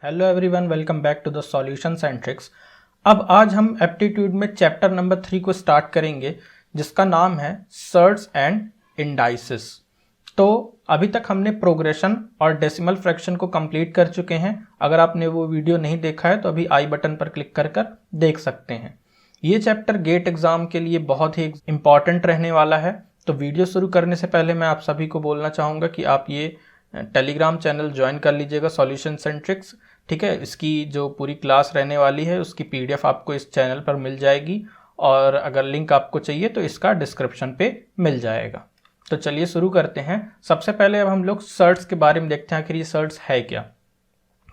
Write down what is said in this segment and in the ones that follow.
Hello everyone, welcome back to the solutions and tricks. अब आज हम एप्टीट्यूड में चैप्टर नंबर 3 को स्टार्ट करेंगे, जिसका नाम है सर्ट्स एंड इंडाइसेस। तो अभी तक हमने प्रोग्रेशन और डेसिमल फ्रैक्शन को कंप्लीट कर चुके हैं। अगर आपने वो वीडियो नहीं देखा है तो अभी आई बटन पर क्लिक कर कर देख सकते हैं। ये चैप्टर गेट एग्जाम के लिए बहुत ही इंपॉर्टेंट रहने वाला है। तो वीडियो शुरू करने से पहले मैं आप सभी को बोलना चाहूँगा कि आप ये टेलीग्राम चैनल ज्वाइन कर लीजिएगा, सॉल्यूशंस एंड ट्रिक्स। ठीक है, इसकी जो पूरी क्लास रहने वाली है उसकी पीडीएफ आपको इस चैनल पर मिल जाएगी, और अगर लिंक आपको चाहिए तो इसका डिस्क्रिप्शन पे मिल जाएगा। तो चलिए शुरू करते हैं। सबसे पहले अब हम लोग सर्ट्स के बारे में देखते हैं, आखिर ये सर्ट्स है क्या।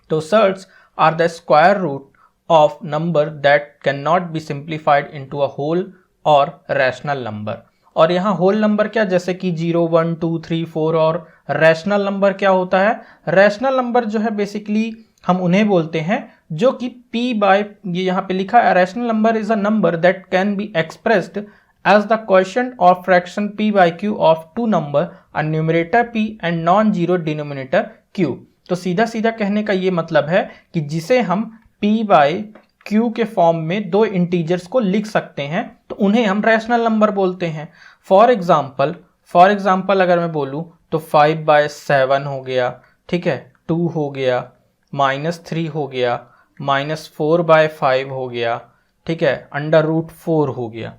तो surds are the square root of number that can not be simplified into a whole or rational number. और यहाँ होल नंबर क्या, जैसे कि 0, 1, 2, 3, 4। और रैशनल नंबर क्या होता है? रैशनल नंबर जो है बेसिकली हम उन्हें बोलते हैं जो कि p बाय, ये यहाँ पे लिखा है, rational number is a number that can be expressed as the quotient or fraction p by q of two number, a numerator p and non zero denominator q। तो सीधा सीधा कहने का ये मतलब है कि जिसे हम p बाय q के फॉर्म में दो इंटीजर्स को लिख सकते हैं तो उन्हें हम रैशनल नंबर बोलते हैं। फॉर एग्जाम्पल अगर मैं बोलूँ तो 5/7 हो गया, ठीक है, 2 हो गया, -3 हो गया, -4/5 हो गया, ठीक है, √4 हो गया।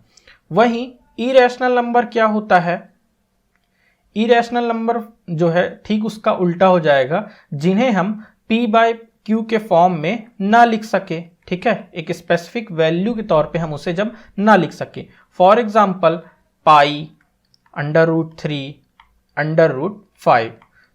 वहीं इरेशनल नंबर क्या होता है? इरेशनल नंबर जो है ठीक उसका उल्टा हो जाएगा, जिन्हें हम p बाय q के फॉर्म में ना लिख सके। ठीक है, एक स्पेसिफिक वैल्यू के तौर पे हम उसे जब ना लिख सके। फॉर एग्जाम्पल पाई, √3, √5।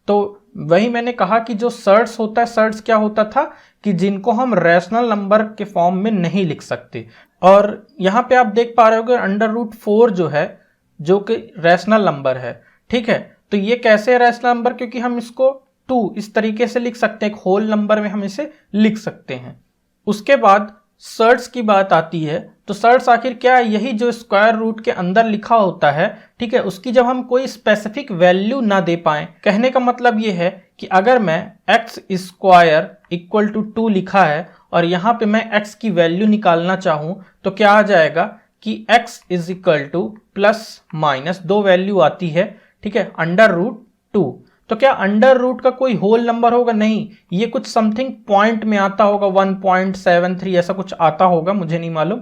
तो वही मैंने कहा कि जो सर्ट्स होता है, सर्ट्स क्या होता था कि जिनको हम रैशनल नंबर के फॉर्म में नहीं लिख सकते। और यहाँ पे आप देख पा रहे होगे √4 जो है, जो कि रैशनल नंबर है। ठीक है, तो ये कैसे है रैशनल नंबर? क्योंकि हम इसको 2 इस तरीके से लिख सकते हैं, एक होल नंबर में हम इसे लिख सकते हैं। उसके बाद सर्ट्स की बात आती है। तो सर्ट्स आखिर क्या है? यही जो स्क्वायर रूट के अंदर लिखा होता है, ठीक है, उसकी जब हम कोई स्पेसिफिक वैल्यू ना दे पाएं। कहने का मतलब ये है कि अगर मैं x स्क्वायर इक्वल टू 2 लिखा है और यहाँ पे मैं x की वैल्यू निकालना चाहूँ तो क्या आ जाएगा कि x is equal two plus minus, दो वैल्यू आती है, ठीक है, √2। तो क्या अंडर रूट का कोई होल नंबर होगा? नहीं, ये कुछ समथिंग पॉइंट में आता होगा, 1.73 ऐसा कुछ आता होगा, मुझे नहीं मालूम।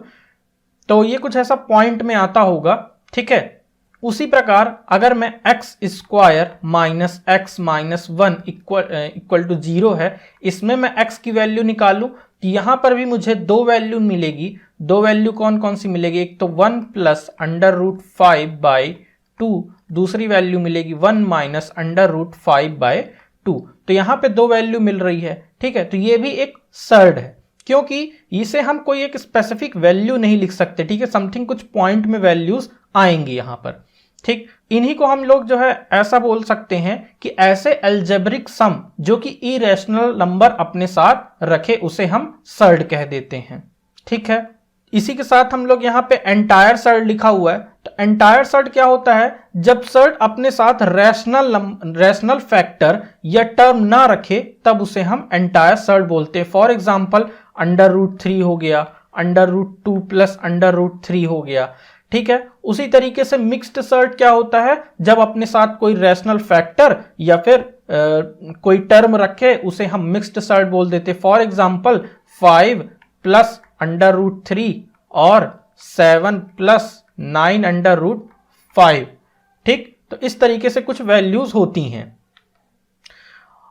तो ये कुछ ऐसा पॉइंट में आता होगा, ठीक है। उसी प्रकार अगर मैं x square minus x minus 1 equal to 0 है, इसमें मैं x की वैल्यू निकालूं तो यहां पर भी मुझे दो वैल्यू मिलेगी। दो वैल्यू कौन कौन सी मिलेगी? एक तो 1 प्लस √5/2, दूसरी वैल्यू मिलेगी 1 माइनस √5/2। तो यहाँ पे दो वैल्यू मिल रही है, ठीक है। तो ये भी एक सर्ट है, क्योंकि इसे हम कोई एक स्पेसिफिक वैल्यू नहीं लिख सकते, ठीक है, समथिंग कुछ पॉइंट में वैल्यूज आएंगी यहाँ पर, ठीक। इन्हीं को हम लोग जो है ऐसा बोल सकते हैं कि ऐसे अलजेब्रिक सम जो कि इरेशनल नंबर अपने साथ रखे उसे हम सर्ट कह देते हैं, ठीक है। इसी के साथ हम लोग यहाँ पे एंटायर सर्ट लिखा हुआ है। तो एंटायर सर्ट क्या होता है? जब सर्ट अपने साथ रैशनल फैक्टर या टर्म ना रखे तब उसे हम एंटायर सर्ट बोलते हैं। फॉर एग्जांपल √3 हो गया, √2 प्लस √3 हो गया, ठीक है। उसी तरीके से मिक्स्ड सर्ट क्या होता है? जब अपने साथ कोई रैशनल फैक्टर या फिर कोई टर्म रखे उसे हम मिक्स्ड सर्ट बोल देते। फॉर एग्जांपल 5 प्लस √3 और 7 प्लस 9 √5, ठीक। तो इस तरीके से कुछ वैल्यूज होती हैं।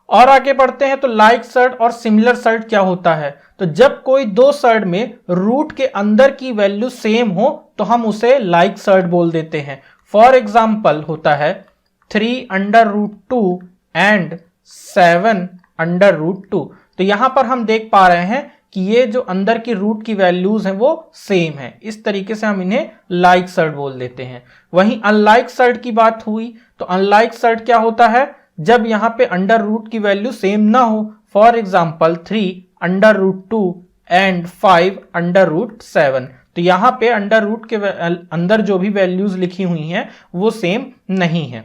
और आगे बढ़ते हैं तो लाइक सर्ट और सिमिलर सर्ट क्या होता है? तो जब कोई दो सर्ट में रूट के अंदर की वैल्यू सेम हो तो हम उसे लाइक सर्ट बोल देते हैं। फॉर एग्जाम्पल होता है 3 √2 एंड 7 √2। तो यहां पर हम देख पा रहे हैं कि ये जो अंदर की रूट की वैल्यूज हैं वो सेम है। इस तरीके से हम इन्हें लाइक सर्ट बोल देते हैं। वहीं अनलाइक सर्ट की बात हुई तो अनलाइक सर्ट क्या होता है? जब यहाँ पे अंडर रूट की वैल्यू सेम ना हो। For example 3 √2 and 5 √7। तो यहाँ पे अंडर रूट के अंदर जो भी वैल्यूज लिखी हुई हैं वो सेम नहीं है।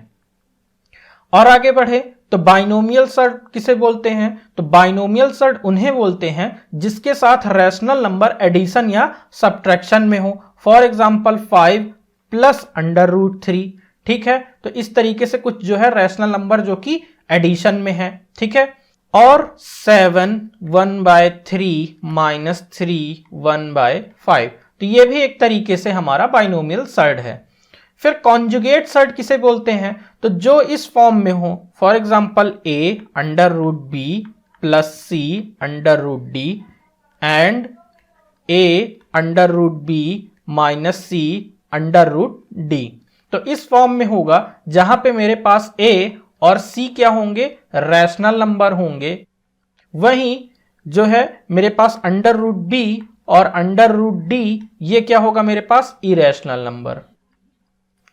और आगे बढ़े तो बाइनोमियल सर्ट किसे बोलते हैं? तो बाइनोमियल सर्ट उन्हें बोलते हैं जिसके साथ रैशनल नंबर एडिशन या सब्ट्रैक्शन में हो। For example 5 plus under root 3, ठीक है। तो इस तरीके से कुछ जो है रैशनल नंबर जो कि एडिशन में है, ठीक है। और 7 1/3 माइनस 3 1/5, तो ये भी एक तरीके से हमारा बाइनोमियल सर्ट है। फिर कॉन्जुगेट सर्ट किसे बोलते हैं? तो जो इस फॉर्म में हो, for example a under root B plus C under root D and a under root B minus C under root D. तो इस फॉर्म में होगा जहां पे मेरे पास a और c क्या होंगे? रैशनल नंबर होंगे। वहीं जो है मेरे पास अंडर रूट b और अंडर रूट d, ये क्या होगा मेरे पास? इरेशनल नंबर,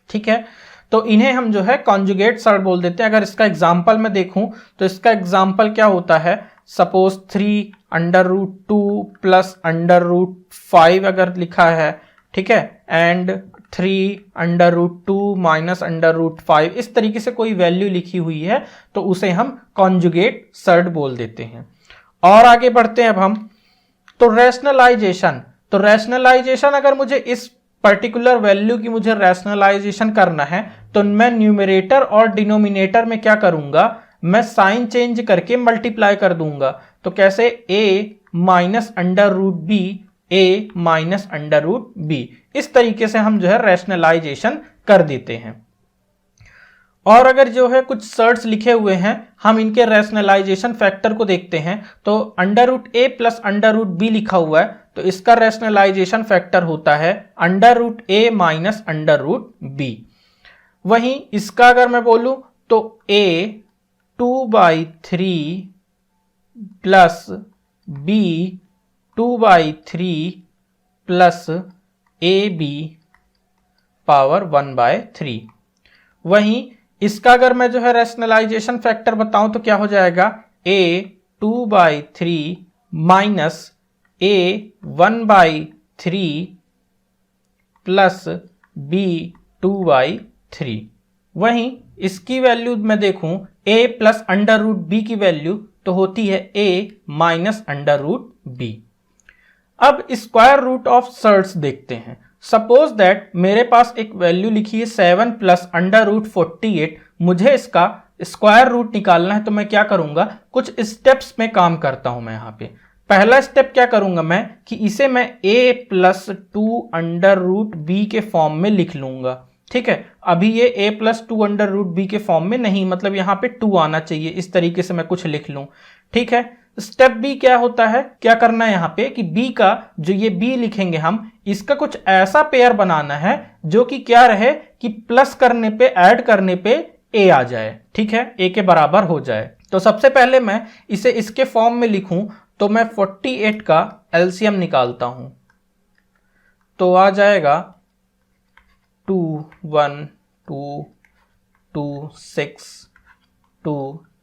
ठीक है। तो इन्हें हम जो है कॉन्जुगेट सर्ट बोल देते हैं। अगर इसका एग्जाम्पल मैं देखूं तो इसका एग्जाम्पल क्या होता है? Suppose 3 under root 2 plus under root 5 अगर लिखा है, ठीक है, and 3 under root 2 minus under root 5, इस तरीके से कोई वैल्यू लिखी हुई है तो उसे हम कॉन्जुगेट सर्ट बोल देते हैं। और आगे बढ़ते हैं अब हम। तो रैशनलाइजेशन अगर मुझे इस पर्टिकुलर वैल्यू की मुझे रैशनलाइजेशन करना है तो मैं न्यूमरेटर और डिनोमिनेटर में क्या करूंगा? मैं साइन चेंज करके मल्टीप्लाई कर दूंगा। तो कैसे? a minus under root B, a minus under root B, इस तरीके से हम जो है रैशनलाइजेशन कर देते हैं। और अगर जो है कुछ सर्ट्स लिखे हुए हैं, हम इनके रैशनलाइजेशन फैक्टर को देखते हैं। तो under root a plus under root B लिखा हुआ है, तो इसका रैशनलाइजेशन फैक्टर होता है under root a minus under root b। वहीं इसका अगर मैं बोलूं तो a 2/3 plus b 2/3 plus ab power 1/3। वहीं इसका अगर मैं जो है रैशनलाइजेशन फैक्टर बताऊं तो क्या हो जाएगा? a 2/3 minus a 1/3 plus b 2/3। वहीं इसकी वैल्यू मैं देखूं a plus under root B की वैल्यू तो होती है a minus under root B. अब स्क्वायर रूट ऑफ सर्ट्स देखते हैं। सपोज दैट मेरे पास एक वैल्यू लिखी है 7 प्लस अंडर रूट 48, मुझे इसका स्क्वायर रूट निकालना है। तो मैं क्या करूंगा? कुछ स्टेप्स में काम करता हूं मैं यहाँ पे। पहला स्टेप क्या करूंगा मैं कि इसे मैं a plus 2 under root B के फॉर्म में लिख लूंगा, ठीक है। अभी ये a plus 2 under root B के फॉर्म में नहीं, मतलब यहाँ पे 2 आना चाहिए, इस तरीके से मैं कुछ लिख लूं, ठीक है। स्टेप बी क्या होता है? क्या करना है यहाँ पे कि b का जो ये b लिखेंगे हम, इसका कुछ ऐसा पेयर बनाना है जो कि क्या रहे कि प्लस करने पे, ऐड करने पे a आ जाए, ठीक है, a के बराबर हो जाए। तो सबसे पहले मैं इसे इसके फॉर्म में लिखूं तो मैं 48 का एलसीएम निकालता हूं तो आ जाएगा 2 1 2 2 6 2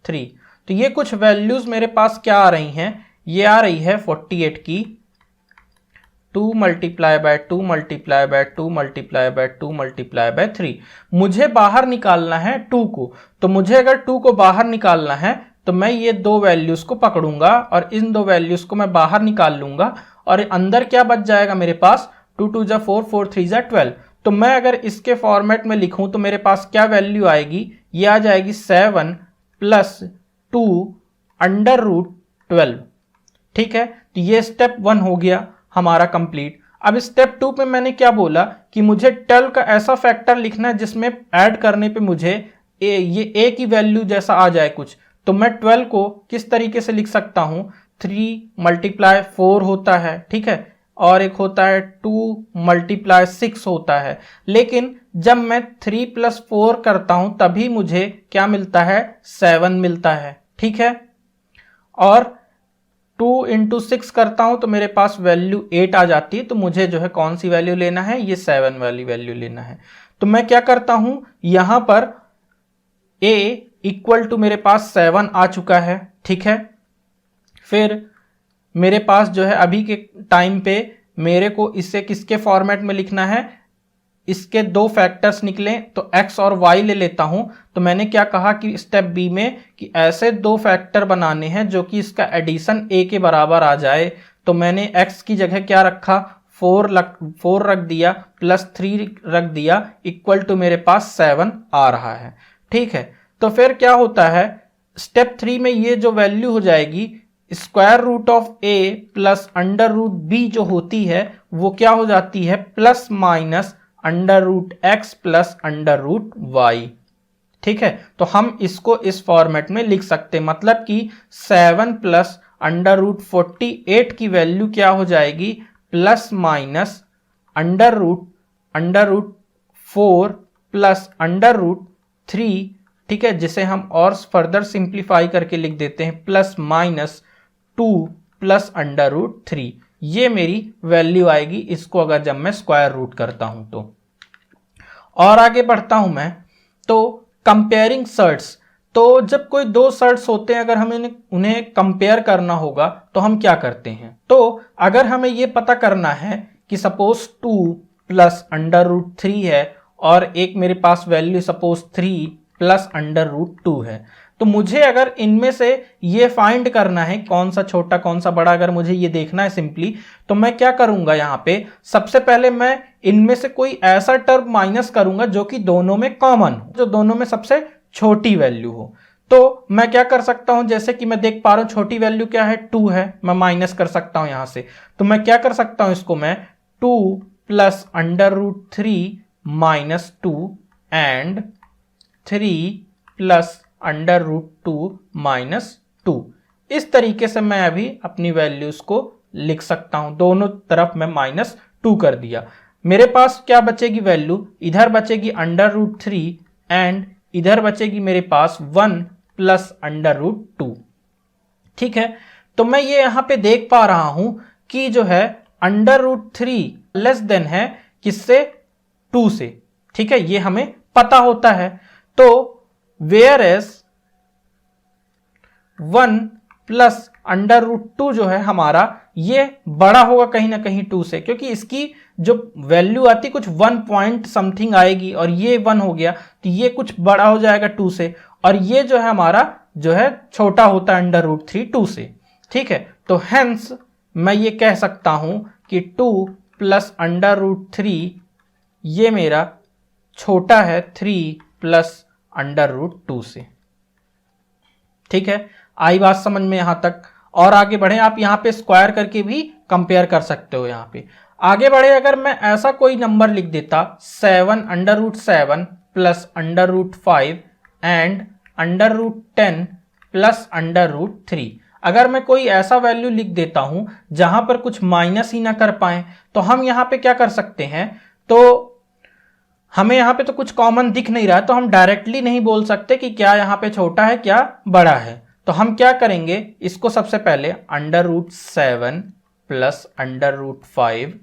3। तो ये कुछ वैल्यूज मेरे पास क्या आ रही हैं? ये आ रही है 48 की 2 multiply by 2 multiply by 2 multiply by 2 multiply bye 3। मुझे बाहर निकालना है 2 को, तो मुझे अगर 2 को बाहर निकालना है तो मैं ये दो वैल्यूज को पकड़ूंगा और इन दो वैल्यूज को मैं बाहर निकाल लूंगा और अंदर क्या बच जाएगा मेरे पास? 2 2 जा 4 4 3 जा 12। तो मैं अगर इसके फॉर्मेट में लिखूं तो मेरे पास क्या वैल्यू आएगी? ये आ जाएगी 7 प्लस 2 अंडर रूट 12, ठीक है। तो ये स्टेप 1 हो गया हमारा कंप्लीट। अब स्टेप 2 पे मैंने क्या बोला कि मुझे 12 का ऐसा फैक्टर लिखना है जिसमें ऐड करने पे मुझे ये a की वैल्यू जैसा आ जाए कुछ। तो मैं 12 को किस तरीके से लिख सकता हूं? 3 मल्टीप्लाई 4 होता है, ठीक है, और एक होता है 2 मल्टीप्लाई 6 होता है। लेकिन जब मैं 3 प्लस 4 करता हूं तभी मुझे क्या मिलता है? 7 मिलता है, ठीक है। और 2 इंटू 6 करता हूं तो मेरे पास वैल्यू 8 आ जाती है। तो मुझे जो है कौन सी वैल्यू लेना है? ये 7 वाली वैल्यू लेना है। तो मैं क्या करता हूं, यहां पर a इक्वल टू मेरे पास 7 आ चुका है, ठीक है। फिर मेरे पास जो है अभी के टाइम पे मेरे को इसे किसके फॉर्मेट में लिखना है? इसके दो फैक्टर्स निकले तो x और y ले लेता हूं। तो मैंने क्या कहा कि स्टेप बी में कि ऐसे दो फैक्टर बनाने हैं जो कि इसका एडिशन a के बराबर आ जाए। तो मैंने x की जगह क्या रखा, 4 रख दिया, प्लस 3 रख दिया, इक्वल टू मेरे पास 7 आ रहा है। ठीक है, तो फिर क्या होता है, स्टेप 3 में ये जो वैल्यू हो जाएगी square root of a plus under root b जो होती है वो क्या हो जाती है, plus minus under root X plus under root Y. ठीक है, तो हम इसको इस फॉर्मेट में लिख सकते हैं, मतलब कि 7 प्लस अंडर रूट 48 की वैल्यू क्या हो जाएगी, plus minus under root 4 plus under root 3। ठीक है, जिसे हम और फर्दर सिंप्लीफाई करके लिख देते हैं plus minus 2 plus under root 3। ये मेरी वैल्यू आएगी इसको अगर जब मैं स्क्वायर रूट करता हूं तो। और आगे बढ़ता हूं मैं, तो कंपेयरिंग सर्ट्स, तो जब कोई दो सर्ट्स होते हैं अगर हमें उन्हें कंपेयर करना होगा तो हम क्या करते हैं, तो अगर हमें ये पता करना है कि सपोज 2 प्लस अंडर रूट 3 है और एक मेरे पास value suppose 3 plus under root 2 है, तो मुझे अगर इनमें से ये फाइंड करना है कौन सा छोटा कौन सा बड़ा, अगर मुझे ये देखना है सिंपली, तो मैं क्या करूंगा, यहां पे सबसे पहले मैं इनमें से कोई ऐसा टर्म माइनस करूंगा जो कि दोनों में कॉमन हो, जो दोनों में सबसे छोटी वैल्यू हो। तो मैं क्या कर सकता हूं, जैसे कि मैं देख पा रहा हूं छोटी वैल्यू क्या है, 2 है, मैं माइनस कर सकता हूं यहां से। तो मैं क्या कर सकता हूं, इसको मैं 2 plus under root 3 minus 2 and 3 plus under root 2 minus 2, इस तरीके से मैं अभी अपनी वैल्यूज को लिख सकता हूं। दोनों तरफ मैं माइनस 2 कर दिया, मेरे पास क्या बचेगी वैल्यू, इधर बचेगी अंडर रूट 3 एंड इधर बचेगी मेरे पास 1 प्लस अंडर रूट 2। ठीक है, तो मैं ये यहां पे देख पा रहा हूं कि जो है अंडर रूट 3 लेस देन है किससे, 2 से। ठीक है, ये हमें पता होता है। तो whereas 1 plus under root 2 जो है हमारा ये बड़ा होगा कहीं ना कहीं 2 से, क्योंकि इसकी जो वैल्यू आती कुछ 1 पॉइंट समथिंग आएगी और ये 1 हो गया तो ये कुछ बड़ा हो जाएगा 2 से, और ये जो है हमारा जो है छोटा होता है अंडर रूट 3 2 से। ठीक है, तो हेंस मैं ये कह सकता हूं कि 2 प्लस अंडर रूट 3 ये मेरा छोटा है 3 प्लस अंडर रूट 2 से। ठीक है, आई बात समझ में यहां तक। और आगे बढ़े, आप यहां पे स्क्वायर करके भी कंपेयर कर सकते हो। यहां पे आगे बढ़े, अगर मैं ऐसा कोई नंबर लिख देता 7 under root 7 plus under root 5 and under root 10 plus under root 3, अगर मैं कोई ऐसा वैल्यू लिख देता हूं जहां पर कुछ माइनस ही ना कर पाए, तो हम यहां पे क्या कर सकते हैं, तो हमें यहाँ पे तो कुछ कॉमन दिख नहीं रहा है, तो हम डायरेक्टली नहीं बोल सकते कि क्या यहाँ पे छोटा है क्या बड़ा है। तो हम क्या करेंगे, इसको सबसे पहले under root 7 plus under root 5,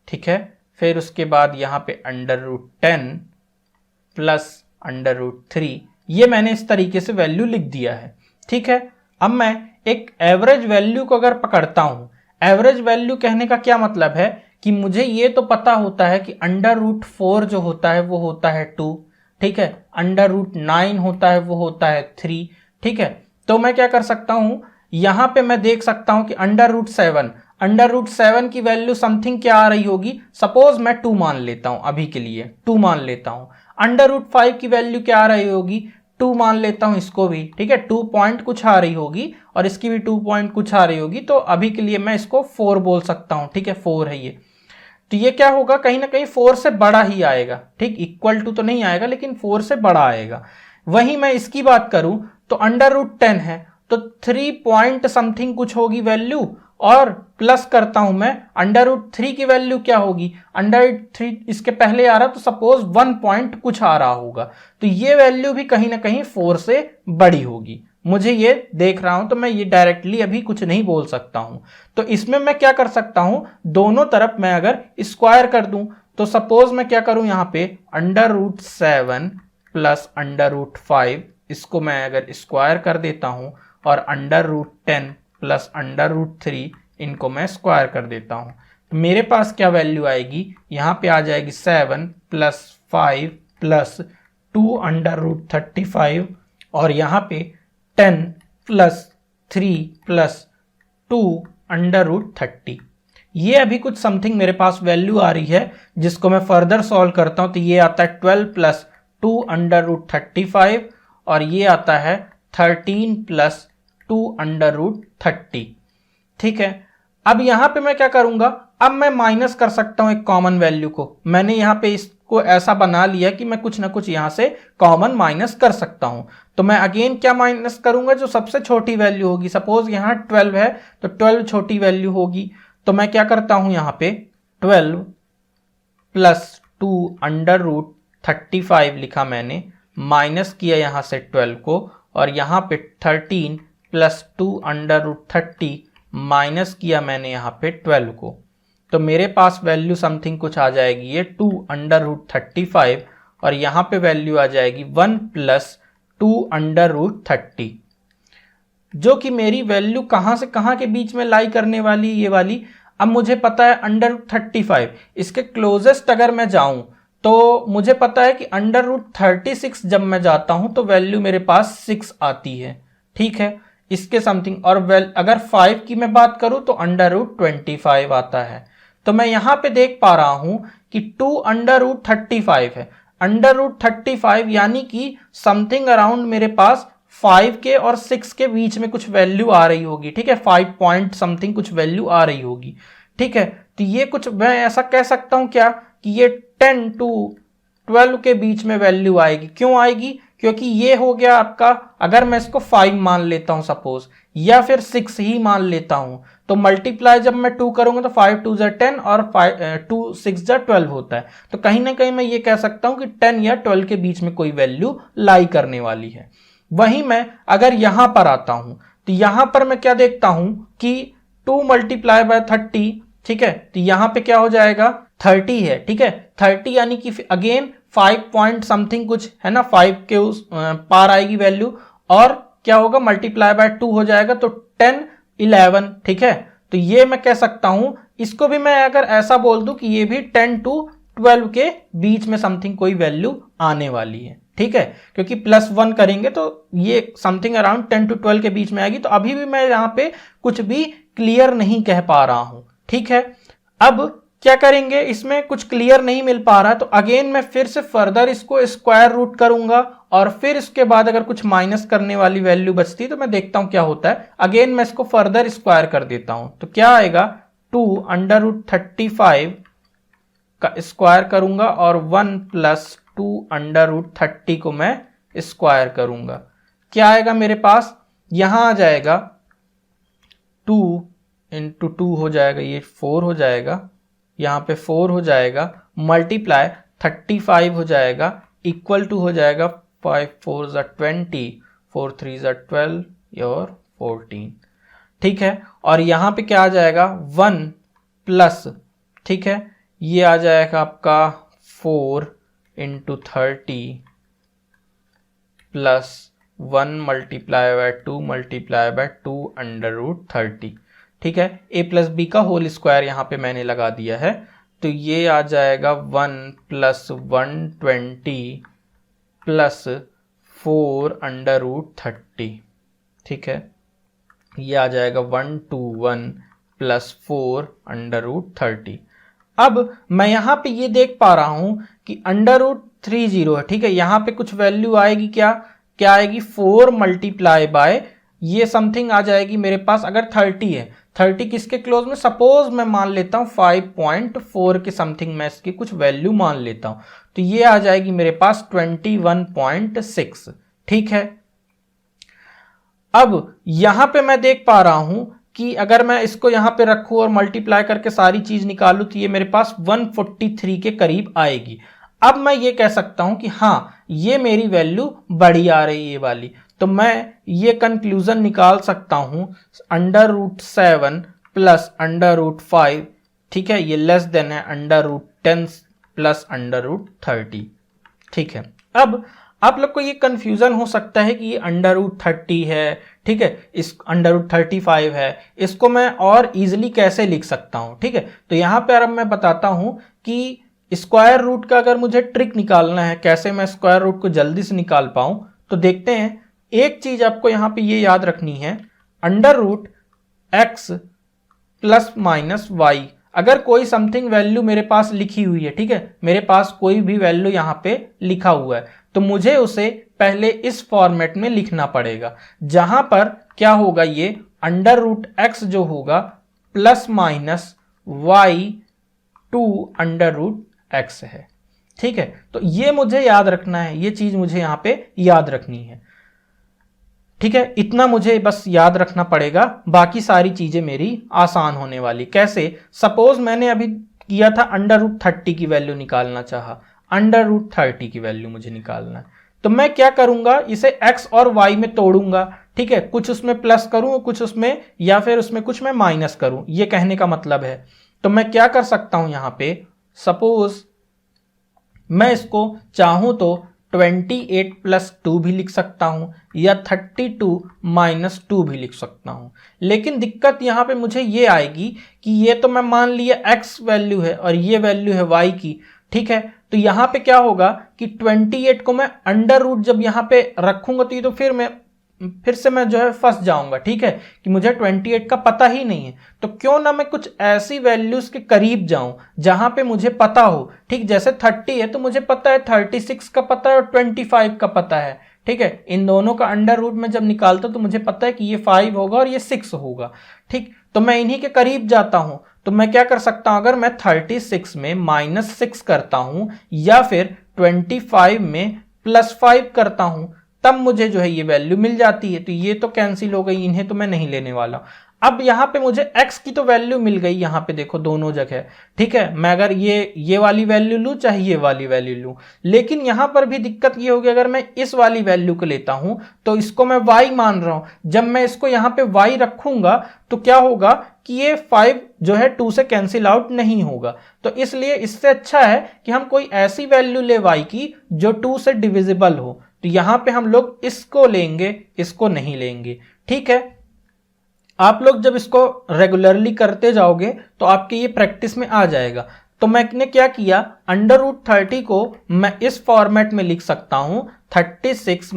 ठीक है, फिर उसके बाद यहाँ पे under root 10 plus under root 3, ये मैंने इस तरीके से वैल्यू लिख दिया है। ठीक है, अब मैं एक एवरेज वैल्यू को अगर पकड़ता हूं, एवरेज वैल्यू कहने का क्या मतलब है कि मुझे ये तो पता होता है कि अंडर रूट 4 जो होता है वो होता है 2, ठीक है, अंडर रूट 9 होता है वो होता है 3। ठीक है, तो मैं क्या कर सकता हूं, यहां पे मैं देख सकता हूं कि अंडर रूट 7 की वैल्यू समथिंग क्या आ रही होगी, सपोज मैं 2 मान लेता हूं, अभी के लिए 2 मान लेता हूं। अंडर रूट 5 की वैल्यू क्या आ रही होगी, 2 मान लेता हूं इसको भी, ठीक है, 2 पॉइंट कुछ आ रही होगी और इसकी भी 2 पॉइंट कुछ आ रही होगी, तो अभी के लिए मैं इसको 4 बोल सकता हूं। ठीक है, 4 है ये, तो ये क्या होगा, कहीं ना कहीं 4 से बड़ा ही आएगा। ठीक, इक्वल टू तो नहीं आएगा लेकिन 4 से बड़ा आएगा। वहीं मैं इसकी बात करूं तो अंडर रूट 10 है तो 3 पॉइंट समथिंग कुछ होगी वैल्यू, और प्लस करता हूं मैं अंडर रूट 3 की वैल्यू क्या होगी, अंडर रूट 3 इसके पहले आ रहा तो सपोज 1 पॉइंट कुछ आ रहा होगा, तो ये वैल्यू भी कहीं ना कहीं 4 से बड़ी होगी। मुझे ये देख रहा हूं तो मैं ये डायरेक्टली अभी कुछ नहीं बोल सकता हूं। तो इसमें मैं क्या कर सकता हूं, दोनों तरफ मैं अगर स्क्वायर कर दूं तो सपोज मैं क्या करूं, यहां पे under root 7 plus under root 5, इसको मैं अगर स्क्वायर कर देता हूं, और under root 10 plus under root 3 इनको मैं स्क्वायर कर देता हूं, मेरे पास क्या वैल्यू आएगी, यहाँ पे आ जाएगी 7 + 5 + 2 √ 35 और यहाँ पे 10 + 3 + 2 √ 30। ये अभी कुछ समथिंग मेरे पास वैल्यू आ रही है जिसको मैं फर्दर सॉल्व करता हूं तो ये आता है 12 + 2 √ 35 और ये आता है 13 + 2 √ 30। ठीक है, अब यहां पे मैं क्या करूंगा, अब मैं माइनस कर सकता हूं एक कॉमन वैल्यू को। मैंने यहां पे इसको ऐसा बना लिया कि मैं कुछ ना कुछ यहां से कॉमन माइनस कर सकता हूं। तो मैं अगेन क्या माइनस करूंगा, जो सबसे छोटी वैल्यू होगी। सपोज यहां 12 है तो 12 छोटी वैल्यू होगी, तो मैं क्या करता हूं, यहां पे 12 + 2 √ 35 लिखा मैंने, माइनस किया यहां से 12 को और यहां पे 13 + 2 √ 30 माइनस किया मैंने यहाँ पे 12 को। तो मेरे पास वैल्यू समथिंग कुछ आ जाएगी ये 2 √ 35 और यहाँ पे वैल्यू आ जाएगी 1 + 2 √ 30, जो कि मेरी वैल्यू कहाँ से कहाँ के बीच में लाई करने वाली, ये वाली। अब मुझे पता है √35, इसके क्लोजेस्ट अगर मैं जाऊं तो मुझे पता है कि √36 जब मैं जाता हूं तो वैल्यू मेरे पास 6 आती है। ठीक है, इसके समथिंग। और अगर 5 की मैं बात करूं तो √25 आता है। तो मैं यहां पे देख पा रहा हूं कि 2 √ 35 है। √35 यानी कि समथिंग अराउंड मेरे पास 5 के और 6 के बीच में कुछ वैल्यू आ रही होगी। ठीक है, 5 पॉइंट समथिंग कुछ वैल्यू आ रही होगी। ठीक है, तो ये कुछ मैं ऐसा कह सकता हूं क्या कि ये 10 to 12 के बीच में वैल्यू आएगी। क्यों आएगी, क्योंकि ये हो गया आपका, अगर मैं इसको 5 मान लेता हूं सपोज, या फिर 6 ही मान लेता हूं, तो मल्टीप्लाई जब मैं 2 करूंगा तो 5 × 2 = 10 और 2 × 6 = 12 होता है। तो कहीं ना कहीं मैं ये कह सकता हूं कि 10 या 12 के बीच में कोई वैल्यू लाई करने वाली है। वहीं मैं अगर यहां पर आता हूं तो यहां पर मैं क्या देखता हूं कि 2 × 30, ठीक है, तो यहां पे क्या हो जाएगा, 30 है। ठीक है, 30 यानी कि अगेन 5 पॉइंट समथिंग कुछ है ना, 5 के उस पार आएगी वैल्यू, और क्या होगा, ×2 हो जाएगा तो 10 11। ठीक है, तो ये मैं कह सकता हूं, इसको भी मैं अगर ऐसा बोल दूं कि ये भी 10 to 12 के बीच में समथिंग कोई वैल्यू आने वाली है। ठीक है, क्योंकि +1 करेंगे तो ये समथिंग अराउंड 10 to 12 के बीच में आएगी। तो अभी भी मैं यहां पे कुछ भी क्लियर नहीं कह पा रहा हूं। ठीक है, अब क्या करेंगे, इसमें कुछ क्लियर नहीं मिल पा रहा, तो अगेन मैं फिर से फर्दर इसको स्क्वायर रूट करूंगा और फिर इसके बाद अगर कुछ माइनस करने वाली वैल्यू बचती तो मैं देखता हूं क्या होता है। अगेन मैं इसको फर्दर स्क्वायर कर देता हूं, तो क्या आएगा, 2 √ 35 का स्क्वायर करूंगा और 1 + 2 √ 30 को मैं स्क्वायर करूंगा। क्या आएगा मेरे पास, यहां आ जाएगा 2 × 2 हो जाएगा, ये 4 हो जाएगा, यहाँ पे 4 हो जाएगा, मल्टीप्लाई 35 हो जाएगा, इक्वल टू हो जाएगा 5 × 4 = 20, 4 × 3 = 12 और 14। ठीक है, और यहाँ पे क्या आ जाएगा, 1 प्लस, ठीक है, ये आ जाएगा आपका 4 × 30 प्लस 1 × 2 × 2 √ 30। ठीक है, a + b का होल स्क्वायर यहाँ पे मैंने लगा दिया है, तो ये आ जाएगा 1 + 120 प्लस 4 √ 30। ठीक है, ये आ जाएगा 121 प्लस 4 √ 30। अब मैं यहाँ पे ये देख पा रहा हूं कि √30 है। ठीक है, यहाँ पे कुछ वैल्यू आएगी, क्या आएगी, 4 × ये समथिंग आ जाएगी मेरे पास। अगर 30 है, 30 किसके क्लोज में, सपोज मैं मान लेता हूं 5.4 के समथिंग मैं इसकी कुछ वैल्यू मान लेता हूं, तो ये आ जाएगी मेरे पास 21.6। ठीक है, अब यहां पे मैं देख पा रहा हूं कि अगर मैं इसको यहां पे रखूं और मल्टीप्लाई करके सारी चीज निकालूं तो ये मेरे पास 143 के करीब आएगी। अब मैं ये कह सकता हूं कि हाँ, ये मेरी वैल्यू बड़ी आ रही है ये वाली, तो मैं ये कंक्लूजन निकाल सकता हूं, √7 प्लस √5, ठीक है, ये लेस देन है √10 प्लस √30। ठीक है, अब आप लोग को ये कंफ्यूजन हो सकता है कि ये √30 है, ठीक है, इस √35 है, इसको मैं और इजीली कैसे लिख सकता हूं, ठीक है। तो यहां पर अब मैं बताता हूं कि स्क्वायर रूट का अगर मुझे ट्रिक निकालना है, कैसे मैं स्क्वायर रूट को जल्दी से निकाल पाऊं, तो देखते हैं। एक चीज आपको यहां पे ये याद रखनी है, √x प्लस माइनस वाई, अगर कोई समथिंग वैल्यू मेरे पास लिखी हुई है, ठीक है, मेरे पास कोई भी वैल्यू यहां पे लिखा हुआ है, तो मुझे उसे पहले इस फॉर्मेट में लिखना पड़ेगा, जहां पर क्या होगा, ये √x जो होगा plus minus Y two √x है, ठीक है। तो ये मुझे याद रखना है, ये चीज मुझे यहां पे याद रखनी है, ठीक है। इतना मुझे बस याद रखना पड़ेगा, बाकी सारी चीजें मेरी आसान होने वाली। कैसे? सपोज मैंने अभी किया था √30 की वैल्यू निकालना चाहा, √30 की वैल्यू मुझे निकालना है, तो मैं क्या करूंगा, इसे x और y में तोड़ूंगा, ठीक है, कुछ उसमें प्लस करूं, कुछ उसमें, या फिर उसमें कुछ मैं माइनस करूं, ये कहने का मतलब है। तो मैं क्या कर सकता हूं यहां पे, सपोज मैं इसको चाहूं तो 28 प्लस 2 भी लिख सकता हूं, या 32 माइनस 2 भी लिख सकता हूं। लेकिन दिक्कत यहां पे मुझे ये आएगी कि ये तो मैं मान लिया x वैल्यू है और ये वैल्यू है y की, ठीक है। तो यहां पे क्या होगा कि 28 को मैं अंडर रूट जब यहां पे रखूंगा तो ये तो फिर से मैं जो है फंस जाऊंगा, ठीक है, कि मुझे 28 का पता ही नहीं है। तो क्यों ना मैं कुछ ऐसी वैल्यूज के करीब जाऊं जहां पे मुझे पता हो, ठीक, जैसे 30 है तो मुझे पता है 36 का पता है और 25 का पता है, ठीक है। इन दोनों का अंडर रूट में जब निकालता तो मुझे पता है कि ये 5 होगा और ये 6 होगा, ठीक। तो मैं इन्हीं के करीब जाता हूं, तो मैं क्या कर सकता हूं, अगर मैं 36 में -6 करता हूं या फिर 25 में +5 करता हूं, तब मुझे जो है ये वैल्यू मिल जाती है। तो ये तो कैंसिल हो गई, इन्हें तो मैं नहीं लेने वाला। अब यहाँ पे मुझे x की तो वैल्यू मिल गई, यहाँ पे देखो दोनों जगह, ठीक है। मैं अगर ये वाली वैल्यू लूँ चाहे ये वाली वैल्यू लूँ, लेकिन यहाँ पर भी दिक्कत ये होगी, अगर मैं इस वाली वैल्यू को लेता हूँ तो इसको मैं y मान रहा हूँ, जब मैं इसको यहाँ पे y रखूंगा तो क्या होगा कि ये 5 जो है 2 से कैंसिल आउट नहीं होगा। तो इसलिए इससे अच्छा है कि हम कोई ऐसी वैल्यू ले y की जो 2 से डिविजिबल हो। तो यहां पे हम लोग इसको लेंगे, इसको नहीं लेंगे, ठीक है। आप लोग जब इसको रेगुलरली करते जाओगे तो आपके ये प्रैक्टिस में आ जाएगा। तो मैंने क्या किया, √30 को मैं इस फॉर्मेट में लिख सकता हूं 36 -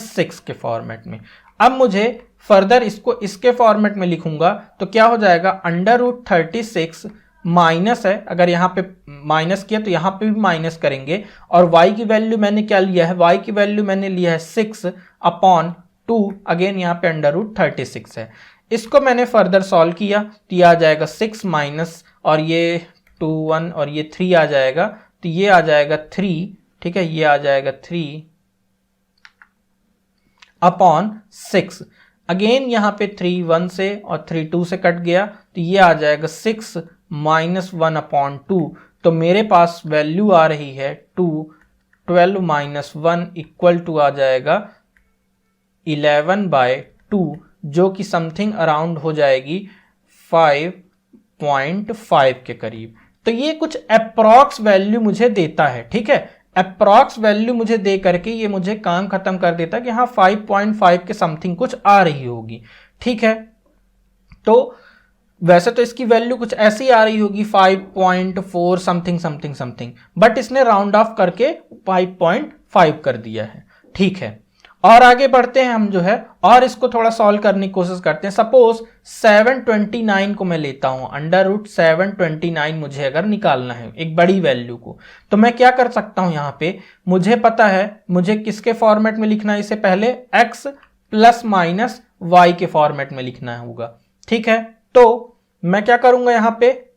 6 के फॉर्मेट में। अब मुझे फर्दर इसको इसके फॉर्मेट में लिखूंगा तो क्या हो जाएगा, √36 माइनस है, अगर यहाँ पे माइनस किया तो यहाँ पे भी माइनस करेंगे, और y की वैल्यू मैंने क्या लिया है, y की वैल्यू मैंने लिया है 6/2, अगेन यहाँ पे √36 है। इसको मैंने फर्दर सॉल्व किया तो ये आ जाएगा 6 माइनस, और ये 2 1 और ये 3 आ जाएगा, तो ये आ जाएगा 3, ठीक है, ये आ जाएगा 3/6। अगेन यहाँ पे 3 1 से और 3 2 से कट गया, तो ये आ जाएगा 6 - 1/2। तो मेरे पास वैल्यू आ रही है 2, 12 - 1 इक्वल टू आ जाएगा 11/2, जो कि समथिंग अराउंड हो जाएगी 5.5 के करीब। तो ये कुछ अप्रॉक्स वैल्यू मुझे देता है, ठीक है, अप्रॉक्स वैल्यू मुझे दे करके ये मुझे काम खत्म कर देता है कि हाँ 5.5 के समथिंग कुछ आ रही होगी, ठीक है। तो वैसे तो इसकी वैल्यू कुछ ऐसी आ रही होगी 5.4 समथिंग, बट इसने राउंड ऑफ करके 5.5 कर दिया है, ठीक है। और आगे बढ़ते हैं हम जो है, और इसको थोड़ा सॉल्व करने की कोशिश करते हैं। सपोज 729 को मैं लेता हूं, √729 मुझे अगर निकालना है एक बड़ी वैल्यू को, तो मैं क्या कर सकता हूं, यहां पे मुझे पता है मुझे किसके फॉर्मेट में लिखना है, इसे पहले x प्लस माइनस y के फॉर्मेट में लिखना होगा, ठीक है। तो मैं क्या करूंगा, यहां पे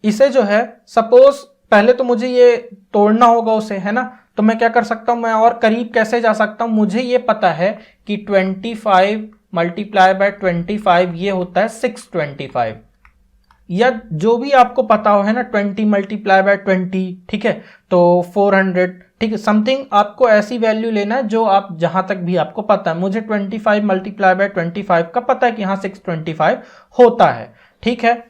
इसे जो है, सपोज पहले तो मुझे ये तोड़ना होगा उसे, है ना। तो मैं क्या कर सकता हूं, मैं और करीब कैसे जा सकता हूं, मुझे ये पता है कि 25 × 25 ये होता है 625, या जो भी आपको पता हो, है ना, 20 × 20, ठीक है, तो 400, ठीक है, समथिंग आपको ऐसी वैल्यू लेना है जो आप जहां तक भी आपको पता है। मुझे 25 × 25 का पता है कि हाँ 625 होता है, ठीक है।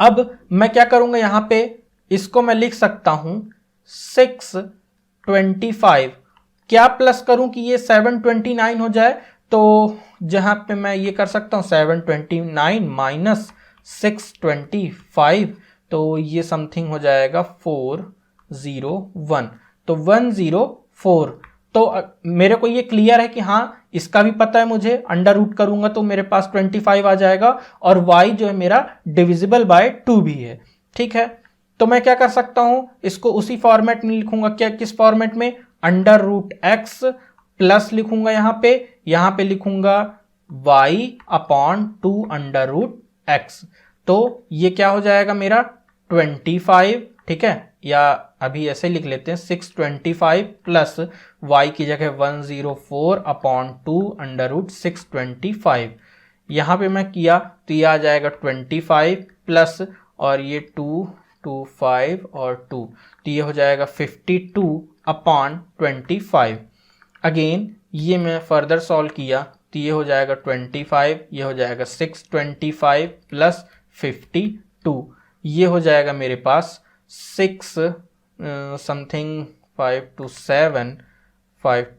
अब मैं क्या करूंगा, यहां पे इसको मैं लिख सकता हूं 625 क्या प्लस करूं कि ये 729 हो जाए, तो जहां पे मैं ये कर सकता हूं 729 माइनस 625, तो ये समथिंग हो जाएगा 401, तो 104। तो मेरे को ये क्लियर है कि हाँ इसका भी पता है मुझे, अंडर रूट करूंगा तो मेरे पास 25 आ जाएगा, और y जो है मेरा डिविजिबल बाय 2 भी है। ठीक है, तो मैं क्या कर सकता हूं, इसको उसी फॉर्मेट में लिखूंगा। क्या, किस फॉर्मेट में? अंडर रूट एक्स प्लस लिखूंगा यहां पे लिखूंगा y upon 2 under root X. तो ये क्या हो जाएगा मेरा 25, ठीक है, या अभी ऐसे लिख लेते हैं 625 प्लस y की जगह 104 अपॉन 2 अंडर रूट 625। यहाँ पे मैं किया तो ये आ जाएगा 25 प्लस, और ये 2 2 5 और 2, तो ये हो जाएगा 52 अपॉन 25। अगेन ये मैं फर्दर सॉल्व किया तो ये हो जाएगा 25, ये हो जाएगा 625 प्लस 52, ये हो जाएगा मेरे पास 6 समथिंग 5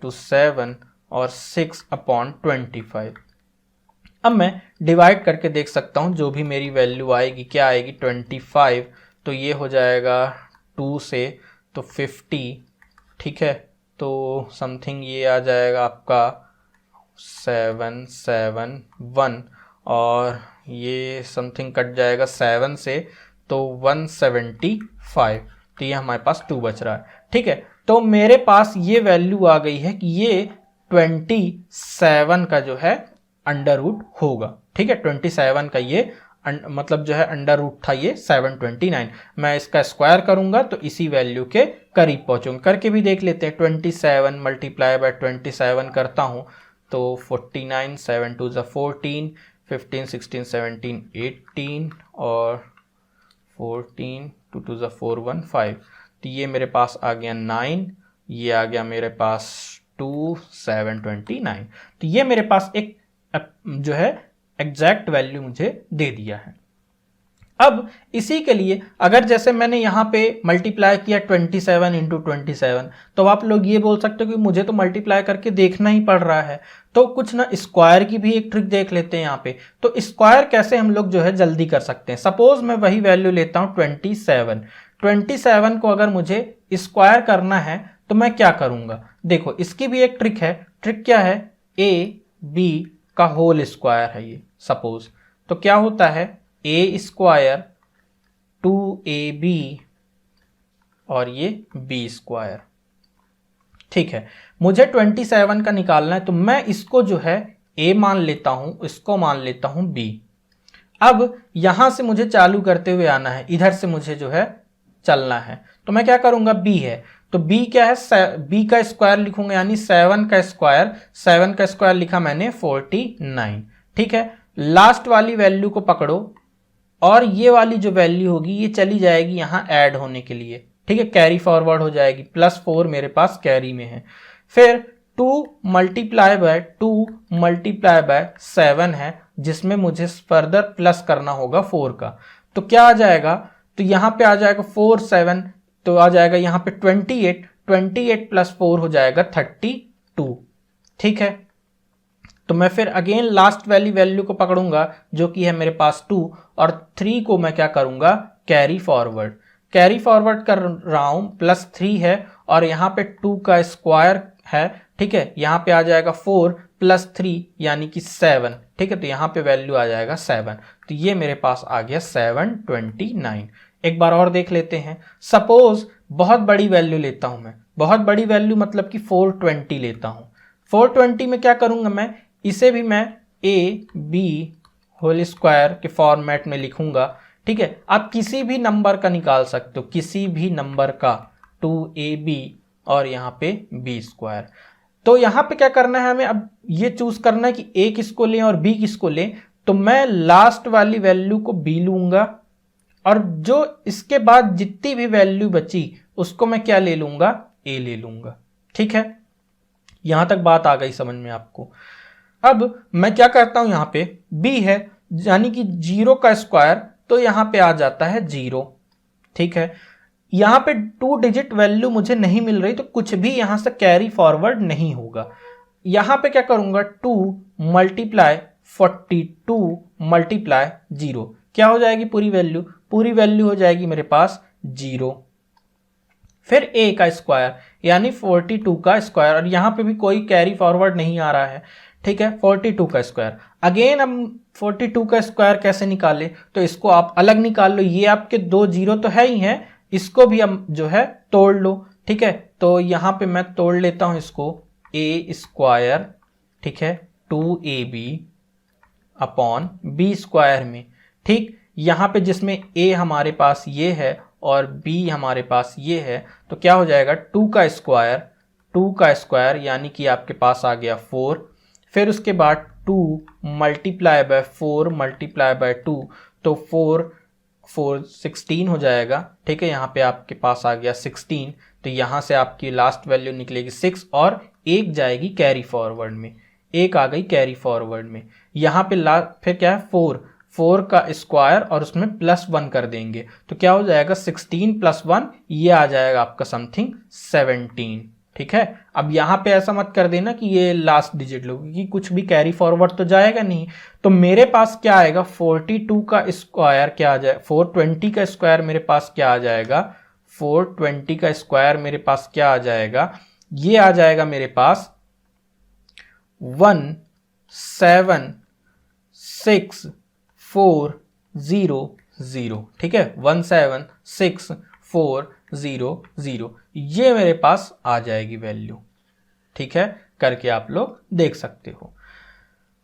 to 7 और 6 अपॉन 25। अब मैं डिवाइड करके देख सकता हूँ, जो भी मेरी वैल्यू आएगी, क्या आएगी 25, तो ये हो जाएगा 2 से तो 50, ठीक है, तो समथिंग ये आ जाएगा आपका 771, और ये समथिंग कट जाएगा 7 से तो 175, तो ये हमारे पास 2 बच रहा है। ठीक है, तो मेरे पास ये वैल्यू आ गई है कि ये 27 का जो है अंडर रूट होगा। ठीक है, 27 का ये मतलब जो है अंडर रूट था ये 729। मैं इसका स्क्वायर करूंगा तो इसी वैल्यू के करीब पहुंचूंगा। करके भी देख लेते हैं, 27 मल्टीप्लाई बाय 27 करता हूं तो 49, 7 2 14, 15 16 17 18 और 14 2 2 4 1 5, तो ये मेरे पास आ गया 9, ये आ गया मेरे पास 2 729। तो ये मेरे पास एक जो है एग्जैक्ट वैल्यू मुझे दे दिया है। अब इसी के लिए अगर जैसे मैंने यहाँ पे मल्टीप्लाई किया 27 इंटू 27, तो आप लोग ये बोल सकते हो कि मुझे तो मल्टीप्लाई करके देखना ही पड़ रहा है, तो कुछ ना स्क्वायर की भी एक ट्रिक देख लेते हैं यहाँ पे। तो स्क्वायर कैसे हम लोग जो है जल्दी कर सकते हैं। सपोज मैं वही वैल्यू लेता हूँ 27 को अगर मुझे स्क्वायर करना है तो मैं क्या करूंगा, देखो इसकी भी एक ट्रिक है। ट्रिक क्या है, ए बी का होल स्क्वायर है ये सपोज, तो क्या होता है ए स्क्वायर 2ab और ये बी स्क्वायर। ठीक है, मुझे 27 का निकालना है, तो मैं इसको जो है a मान लेता हूं, इसको मान लेता हूं b। अब यहां से मुझे चालू करते हुए आना है, इधर से मुझे जो है चलना है, तो मैं क्या करूंगा, b है तो b क्या है, b का स्क्वायर लिखूंगा, यानी 7 का स्क्वायर लिखा मैंने 49। ठीक है, लास्ट वाली वैल्यू को पकड़ो और ये वाली जो वैल्यू होगी ये चली जाएगी यहां ऐड होने के लिए। ठीक है, कैरी फॉरवर्ड हो जाएगी, +4 मेरे पास कैरी में है। फिर 2 मल्टीप्लाई बाय 7 है, जिसमें मुझे फर्दर प्लस करना होगा 4 का, तो क्या आ जाएगा, तो यहां पे आ जाएगा 4 7, तो आ जाएगा यहाँ पे 28 प्लस 4 हो जाएगा 32। ठीक है, तो मैं फिर अगेन लास्ट वाली वैल्यू को पकड़ूंगा जो कि है मेरे पास 2, और 3 को मैं क्या करूंगा, कैरी फॉरवर्ड कर रहा हूं, +3 है और यहाँ पे 2 का स्क्वायर है। ठीक है, यहाँ पे आ जाएगा 4 + 3 यानी कि 7। ठीक है, तो यहाँ पे वैल्यू आ जाएगा 7, तो ये मेरे पास आ गया 729। एक बार और देख लेते हैं। सपोज बहुत बड़ी वैल्यू लेता हूं मैं, बहुत बड़ी वैल्यू मतलब कि 420 लेता हूं। 420 में क्या करूंगा मैं, इसे भी मैं ए बी होल स्क्वायर के फॉर्मेट में लिखूंगा। ठीक है, आप किसी भी नंबर का निकाल सकते हो, किसी भी नंबर का, 2ab और यहाँ पे b स्क्वायर। तो यहाँ पे क्या करना है हमें, अब ये चूज करना है कि a किसको लें और b किसको लें। तो मैं लास्ट वाली वैल्यू को b लूंगा और जो इसके बाद जितनी भी वैल्यू बची उसको मैं क्या ले लूंगा, a ले लूंगा। ठीक है, यहां तक बात आ गई समझ में आपको। अब मैं क्या करता हूं, यहाँ पे b है यानी कि 0 का स्क्वायर, तो यहाँ पे आ जाता है 0। ठीक है, यहाँ पे 2 डिजिट वैल्यू मुझे नहीं मिल रही, तो कुछ भी यहाँ से कैरी फॉरवर्ड नहीं होगा। यहाँ पे क्या करूँगा, 2 मल्टीप्लाई 42 मल्टीप्लाई 0, क्या हो जाएगी पूरी वैल्यू? पूरी वैल्यू हो जाएगी मेरे पास 0। फिर a का स्क्वायर यानी 42 का स्क्वायर, और यहाँ पे भी कोई कैरी फॉरवर्ड नहीं आ रहा है, ठीक है। 42 का स्क्वायर, अगेन हम 42 का स्क्वायर कैसे निकालें? तो इसको आप अलग निकाल लो, ये आपके 2 जीरो तो है ही हैं, इसको भी हम जो है तोड़ लो, ठीक है। तो यहाँ पे मैं तोड़ लेता हूँ इसको, a स्क्वायर, ठीक है, 2ab अपॉन b स्क्वायर में, ठीक। यहाँ पे जिसमें a हमारे पास ये है और b हमारे पास ये है, तो क्या हो जाएगा, 2 का स्क्वायर यानी कि आपके पास आ गया 4। फिर उसके बाद 2 मल्टीप्लाई बाय 4 मल्टीप्लाई बाय 2, तो 4 16 हो जाएगा, ठीक है। यहाँ पे आपके पास आ गया 16, तो यहाँ से आपकी लास्ट वैल्यू निकलेगी 6 और एक जाएगी कैरी फॉरवर्ड में, एक आ गई कैरी फॉरवर्ड में। यहाँ पे फिर क्या है, 4 का स्क्वायर और उसमें +1 कर देंगे, तो क्या हो जाएगा 16 + 1, ये आ जाएगा आपका समथिंग 17, ठीक है। अब यहाँ पे ऐसा मत कर देना कि ये लास्ट डिजिट लो, क्योंकि कुछ भी कैरी फॉरवर्ड तो जाएगा नहीं। तो मेरे पास क्या आएगा, 42 का स्क्वायर क्या आ जाए, 420 का स्क्वायर मेरे पास क्या आ जाएगा, 420 का स्क्वायर मेरे पास क्या आ जाएगा, ये आ जाएगा मेरे पास 17640, ठीक है, 17640, ये मेरे पास आ जाएगी वैल्यू, ठीक है। करके आप लोग देख सकते हो।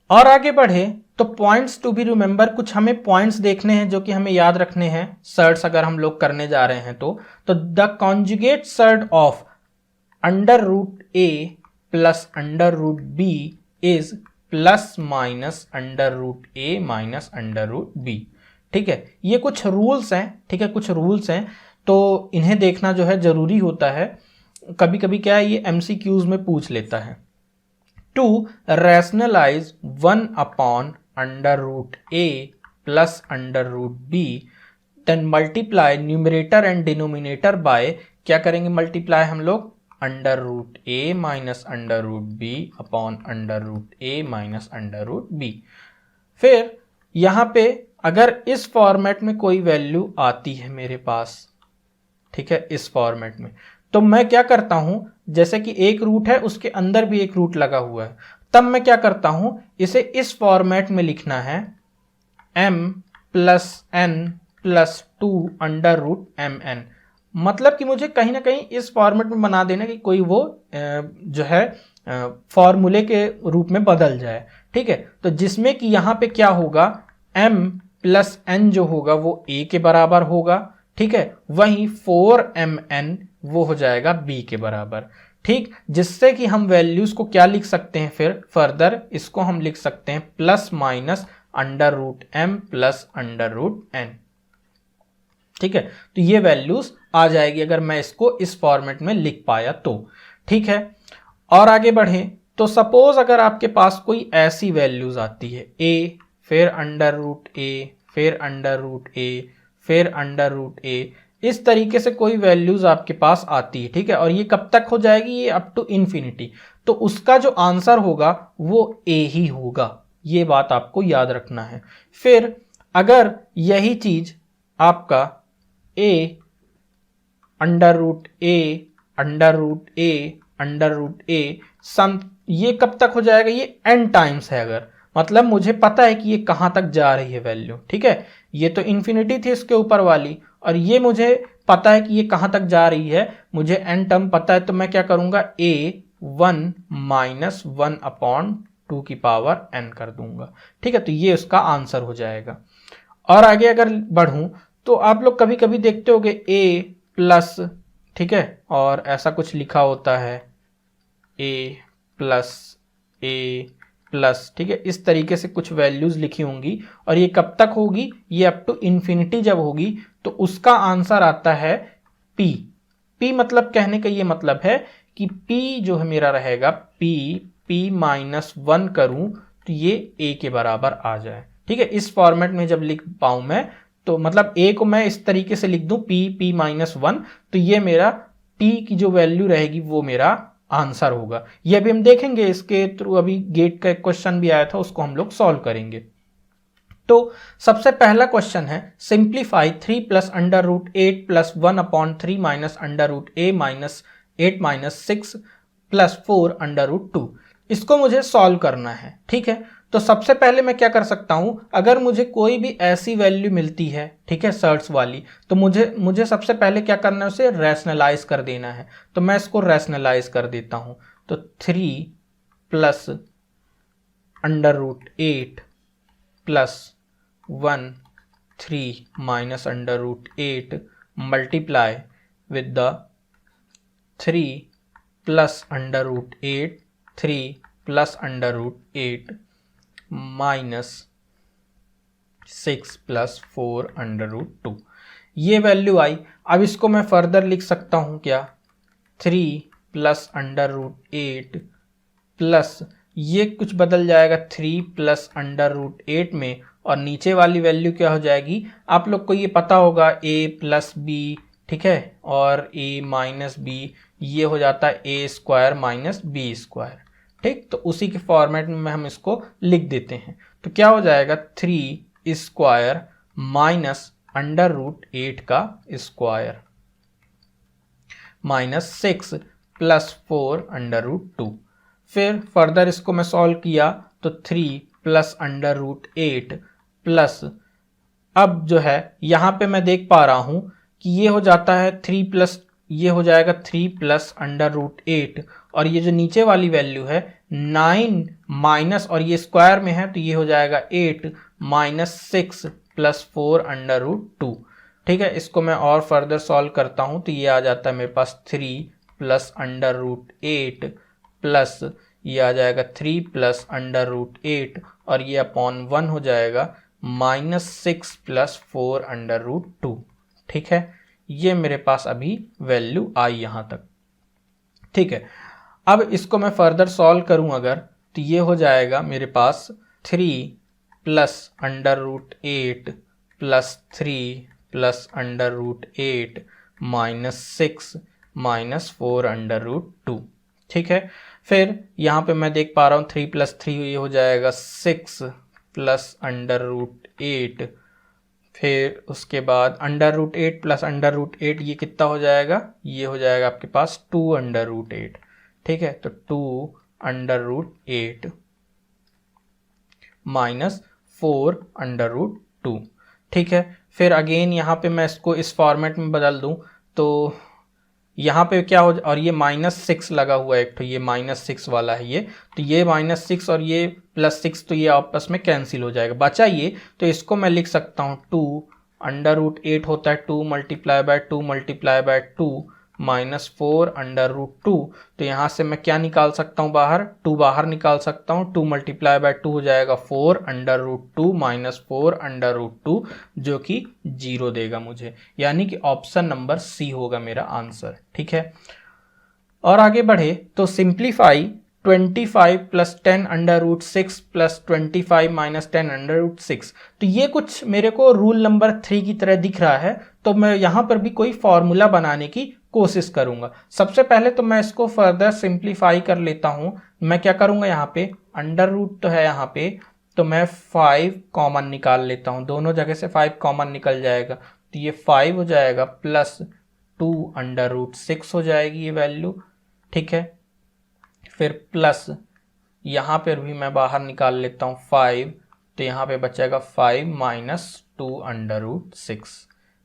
और आगे बढ़े तो पॉइंट्स टू बी रिमेंबर, कुछ हमें पॉइंट्स देखने हैं जो कि हमें याद रखने हैं सर्ट्स अगर हम लोग करने जा रहे हैं तो the conjugate surd of √a plus √b is plus minus √a minus √b, ठीक है। ये कुछ रूल्स हैं, ठीक है, कुछ रूल्स हैं, तो इन्हें देखना जो है जरूरी होता है। कभी कभी क्या है, ये MCQs में पूछ लेता है। To rationalise 1 upon √a plus √b, then multiply numerator and denominator by, क्या करेंगे, मल्टीप्लाई हम लोग √a minus √b upon √a minus √b। फिर यहाँ पे अगर इस फॉर्मेट में कोई वैल्यू आती है मेरे पास, ठीक है, इस फॉर्मेट में, तो मैं क्या करता हूं, जैसे कि एक रूट है उसके अंदर भी एक रूट लगा हुआ है, तब मैं क्या करता हूं, इसे इस फॉर्मेट में लिखना है m + n + 2 √mn, मतलब कि मुझे कहीं ना कहीं इस फॉर्मेट में बना देना कि कोई वो जो है फॉर्मूले के रूप में बदल जाए, ठीक है। तो जिसमें कि यहाँ पे क्या होगा, m + n जो होगा वो a के बराबर होगा, ठीक है, वहीं 4mn वो हो जाएगा b के बराबर, ठीक। जिससे कि हम वैल्यूज को क्या लिख सकते हैं, फिर फर्दर इसको हम लिख सकते हैं plus minus √m plus √n, ठीक है। तो ये वैल्यूज आ जाएगी अगर मैं इसको इस फॉर्मेट में लिख पाया तो, ठीक है। और आगे बढ़े तो सपोज अगर आपके पास कोई ऐसी वैल्यूज आती है a, फिर √a, फिर √a, फिर √a, इस तरीके से कोई वैल्यूज आपके पास आती है, ठीक है, और ये कब तक हो जाएगी, ये अप टू इन्फिनिटी, तो उसका जो आंसर होगा वो a ही होगा, ये बात आपको याद रखना है। फिर अगर यही चीज आपका a √a सम, ये कब तक हो जाएगा, ये n टाइम्स है, अगर मतलब मुझे पता है कि ये कहां तक जा रही है वैल्यू, ठीक है। ये तो इन्फिनिटी थी इसके ऊपर वाली, और ये मुझे पता है कि ये कहां तक जा रही है, मुझे n टर्म पता है, तो मैं क्या करूंगा, a 1 - 1 अपॉन 2 की पावर n कर दूंगा, ठीक है। तो ये उसका आंसर हो जाएगा। और आगे अगर बढ़ूं तो आप लोग कभी कभी देखते होगे a प्लस, ठीक है, और ऐसा कुछ लिखा होता है a प्लस, ठीक है, इस तरीके से कुछ वैल्यूज लिखी होंगी, और ये कब तक होगी, ये अप टू इन्फिनिटी जब होगी, तो उसका आंसर आता है p मतलब कहने का ये मतलब है कि p जो है मेरा रहेगा p -1 करूं तो ये a के बराबर आ जाए, ठीक है। इस फॉर्मेट में जब लिख पाऊं मैं तो मतलब a को मैं इस तरीके से लिख दूं p माइनस 1, तो ये मेरा t की जो वैल्यू रहेगी वो मेरा आंसर होगा। ये अभी हम देखेंगे, इसके थ्रू अभी गेट का एक क्वेश्चन भी आया था, उसको हम लोग सॉल्व करेंगे। तो सबसे पहला क्वेश्चन है simplify 3 plus under root 8 plus 1 upon 3 minus under root a minus 8 minus 6 plus 4 under root 2। इसको मुझे सॉल्व करना है, ठीक है। तो सबसे पहले मैं क्या कर सकता हूं, अगर मुझे कोई भी ऐसी वैल्यू मिलती है, ठीक है, सर्ट्स वाली, तो मुझे सबसे पहले क्या करना है, उसे रैशनलाइज कर देना है। तो मैं इसको रैशनलाइज कर देता हूं। तो 3 plus under root 8 plus 1 3 minus under root 8 multiply with the 3 plus under root 8 3 plus under root 8 minus 6 plus 4 under root 2। ये वैल्यू आई। अब इसको मैं फर्दर लिख सकता हूँ क्या, 3 प्लस अंडर रूट 8 प्लस ये कुछ बदल जाएगा 3 प्लस अंडर रूट 8 में, और नीचे वाली वैल्यू क्या हो जाएगी, आप लोग को ये पता होगा a प्लस बी, ठीक है, और a माइनस बी, ये हो जाता है a square minus B square, ठीक। तो उसी के फॉर्मेट में हम इसको लिख देते हैं। तो क्या हो जाएगा 3 स्क्वायर माइनस अंडर रूट 8 का square minus 6 plus 4 under root 2। फिर फर्दर इसको मैं सॉल्व किया तो 3 प्लस अंडर रूट 8 प्लस, अब जो है यहाँ पे मैं देख पा रहा हूँ कि ये हो जाता है 3 प्लस, ये हो जाएगा 3 प्लस अंडर रूट 8, और ये जो नीचे वाली वैल्यू है 9 माइनस, और ये स्क्वायर में है तो ये हो जाएगा 8 माइनस 6 प्लस 4 अंडर रूट 2, ठीक है। इसको मैं और फर्दर सॉल्व करता हूँ तो ये आ जाता है मेरे पास 3 प्लस अंडर रूट 8 प्लस ये आ जाएगा 3 प्लस अंडर रूट 8, और ये अपॉन 1 हो जाएगा माइनस 6 प्लस 4 अंडर रूट 2, ठीक है। ये मेरे पास अभी वैल्यू आई यहाँ तक, ठीक है। अब इसको मैं फर्दर सॉल्व करूँ अगर, तो ये हो जाएगा मेरे पास 3 plus under root 8 plus 3 plus under root 8 minus 6 minus 4 under root 2, ठीक है। फिर यहाँ पे मैं देख पा रहा हूँ 3 प्लस 3 ये हो जाएगा 6 प्लस अंडर रूट 8, फिर उसके बाद under root 8 plus under root 8 ये कितना हो जाएगा, ये हो जाएगा आपके पास 2 अंडर रूट 8, ठीक है। तो 2 under root 8 minus 4 under root 2, ठीक है। फिर अगेन यहाँ पे मैं इसको इस फॉर्मेट में बदल दूँ तो यहाँ पे क्या हो, और ये माइनस 6 लगा हुआ है एक, तो ये माइनस 6 वाला है ये, तो ये माइनस 6 और ये प्लस 6, तो ये आपस में कैंसिल हो जाएगा, बचा ये। तो इसको मैं लिख सकता हूँ 2 अंडर रूट 8 होता है 2 multiply by 2 multiply by 2 minus 4 under root 2। तो यहाँ से मैं क्या निकाल सकता हूँ बाहर, 2 बाहर निकाल सकता हूँ, 2 मल्टीप्लाई बाय 2 हो जाएगा 4 under root 2 minus 4 under root 2, जो कि 0 देगा मुझे, यानी कि ऑप्शन नंबर सी होगा मेरा आंसर, ठीक है। और आगे बढ़े तो simplify 25 plus 10 under root 6 plus 25 minus 10 under root 6। तो ये कुछ मेरे को रूल नंबर 3 की तरह दिख रहा है, तो मैं यहाँ पर भी कोई फॉर्मूला बनाने की कोशिश करूंगा। सबसे पहले तो मैं इसको फर्दर सिंप्लीफाई कर लेता हूँ। मैं क्या करूंगा, यहाँ पे अंडर रूट तो है यहाँ पे, तो मैं 5 कॉमन निकाल लेता हूँ, दोनों जगह से 5 कॉमन निकल जाएगा, तो ये 5 हो जाएगा प्लस 2 अंडर रूट 6 हो जाएगी ये वैल्यू, ठीक है। फिर प्लस यहाँ पर भी मैं बाहर निकाल लेता हूँ 5, तो यहाँ पे बचेगा 5 माइनस 2 अंडर रूट 6।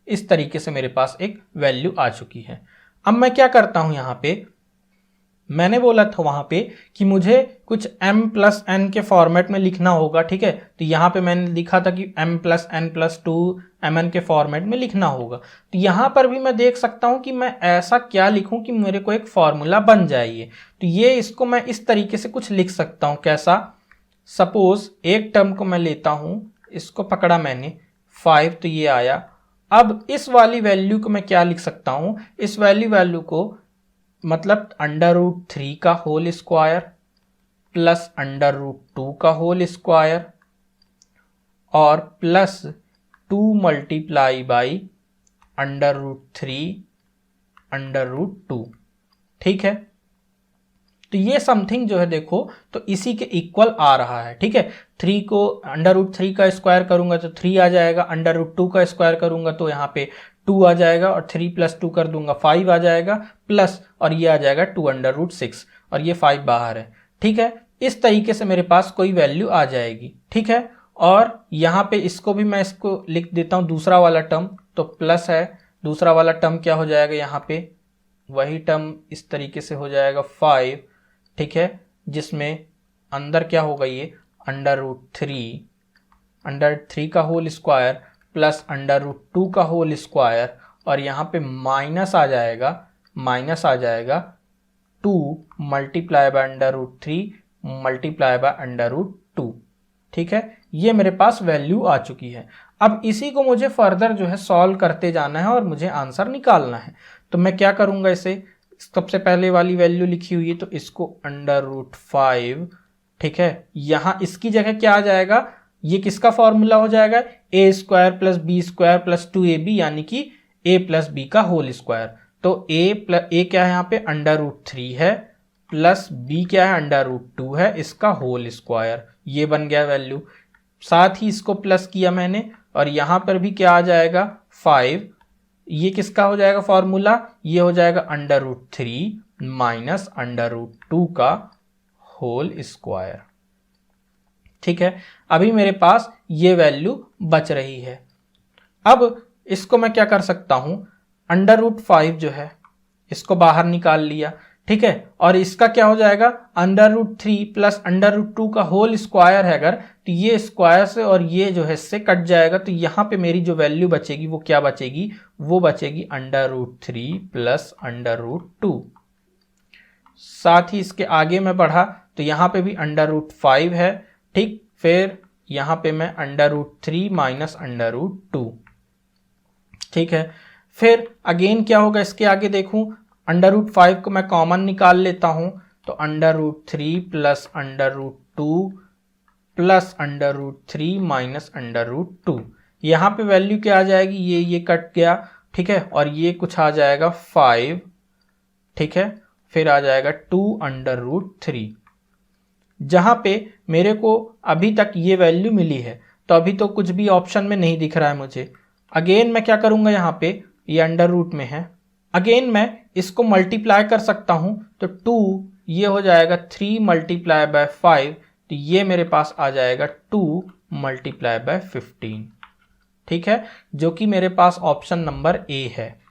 इस तरीके से मेरे पास एक वैल्यू आ चुकी है। अब मैं क्या करता हूँ, यहाँ पे मैंने बोला था वहाँ पे कि मुझे कुछ m प्लस n के फॉर्मेट में लिखना होगा, ठीक है। तो यहाँ पे मैंने लिखा था कि m plus n plus 2 mn के फॉर्मेट में लिखना होगा। तो यहाँ पर भी मैं देख सकता हूँ कि मैं ऐसा क्या लिखूँ कि मेरे को एक फॉर्मूला बन जाए। तो ये इसको मैं इस तरीके से कुछ लिख सकता हूँ, कैसा, सपोज एक टर्म को मैं लेता हूँ, इसको पकड़ा मैंने 5, तो ये आया। अब इस वाली वैल्यू को मैं क्या लिख सकता हूँ, इस वैल्यू को मतलब अंडर रूट 3 का whole square plus under root 2 का होल स्क्वायर और प्लस 2 मल्टीप्लाई बाई √3 √2। ठीक है, तो ये समथिंग जो है देखो तो इसी के इक्वल आ रहा है। ठीक है, 3 को √3 का स्क्वायर करूंगा तो 3 आ जाएगा, √2 का स्क्वायर करूंगा तो यहाँ पे 2 आ जाएगा, और 3 + 2 कर दूंगा 5 आ जाएगा, प्लस और ये आ जाएगा 2 √6, और ये 5 बाहर है। ठीक है, इस तरीके से मेरे पास कोई वैल्यू आ जाएगी। ठीक है, और यहाँ पे इसको भी मैं इसको लिख देता हूँ दूसरा वाला टर्म, तो प्लस है, दूसरा वाला टर्म क्या हो जाएगा, यहाँ पे वही टर्म इस तरीके से हो जाएगा 5। ठीक है, जिसमें अंदर क्या होगा, ये √3 का होल स्क्वायर प्लस √2 का होल स्क्वायर, और यहाँ पे माइनस आ जाएगा 2 मल्टीप्लाई बाय √3 मल्टीप्लाई बाय √2। ठीक है, ये मेरे पास वैल्यू आ चुकी है। अब इसी को मुझे फर्दर जो है सॉल्व करते जाना है और मुझे आंसर निकालना है। तो मैं क्या करूँगा, इसे सबसे पहले वाली वैल्यू लिखी हुई है तो इसको √5। ठीक है, यहाँ इसकी जगह क्या आ जाएगा, ये किसका फॉर्मूला हो जाएगा, a² + b² + 2ab, यानी कि a + b का होल स्क्वायर। तो a क्या है यहाँ पे √3 है, प्लस b क्या है √2 है, इसका होल स्क्वायर, ये बन गया वैल्यू। साथ ही इसको प्लस किया मैंने, और यहाँ पर भी क्या आ जाएगा 5, ये किसका हो जाएगा फॉर्मूला, ये हो जाएगा √3 माइनस √2 का होल स्क्वायर। ठीक है, अभी मेरे पास ये वैल्यू बच रही है। अब इसको मैं क्या कर सकता हूं, √5 जो है इसको बाहर निकाल लिया। ठीक है, और इसका क्या हो जाएगा, √3 प्लस √2 का होल स्क्वायर है अगर, तो ये स्क्वायर से और ये जो है इससे कट जाएगा, तो यहाँ पे मेरी जो वैल्यू बचेगी वो क्या बचेगी, वो बचेगी √3 प्लस √2। साथ ही इसके आगे मैं बढ़ा तो यहाँ पे भी √5 है। ठीक, फिर यहाँ पे मैं √3 माइनस √2। ठीक है, फिर अगेन क्या होगा, इसके आगे देखूं √5 को मैं कॉमन निकाल लेता हूं, तो √3 प्लस √2 प्लस √3 माइनस √2, यहाँ पे वैल्यू क्या आ जाएगी, ये कट गया। ठीक है, और ये कुछ आ जाएगा 5। ठीक है, फिर आ जाएगा 2 √3। जहाँ पे मेरे को अभी तक ये वैल्यू मिली है, तो अभी तो कुछ भी ऑप्शन में नहीं दिख रहा है मुझे। अगेन मैं क्या करूँगा, यहाँ पे ये अंडर में है, अगेन मैं इसको मल्टीप्लाई कर सकता हूं, तो 2 ये हो जाएगा 3 मल्टीप्लाई बाय 5, तो ये मेरे पास आ जाएगा 2 मल्टीप्लाई बाय 15। ठीक है, जो कि मेरे पास ऑप्शन नंबर ए है।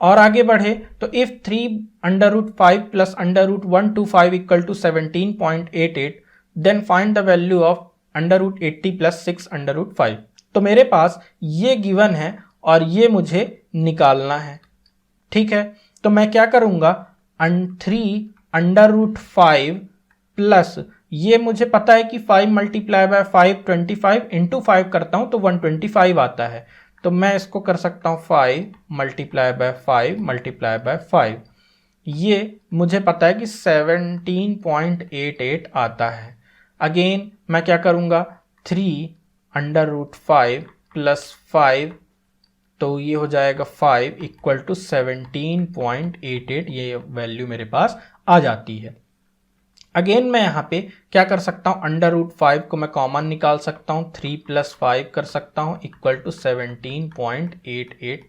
और आगे बढ़े तो if 3 √5 plus √125 equal to 17.88, then find the value of √80 plus 6 √5। तो मेरे पास ये गिवन है और ये मुझे निकालना है। ठीक है, तो मैं क्या करूंगा, 3 √5 प्लस ये मुझे पता है कि 5 मल्टीप्लाई बाय 5 25 इंटू 5 करता हूं तो 125 आता है। तो मैं इसको कर सकता हूं 5 मल्टीप्लाई बाय 5 मल्टीप्लाई बाय 5, ये मुझे पता है कि 17.88 आता है। अगेन मैं क्या करूंगा, 3 √5 प्लस 5, तो ये हो जाएगा 5 इक्वल टू 17.88, ये वैल्यू मेरे पास आ जाती है। अगेन मैं यहाँ पे क्या कर सकता हूँ, √5 को मैं कॉमन निकाल सकता हूँ, 3 + 5 कर सकता हूँ इक्वल टू 17.88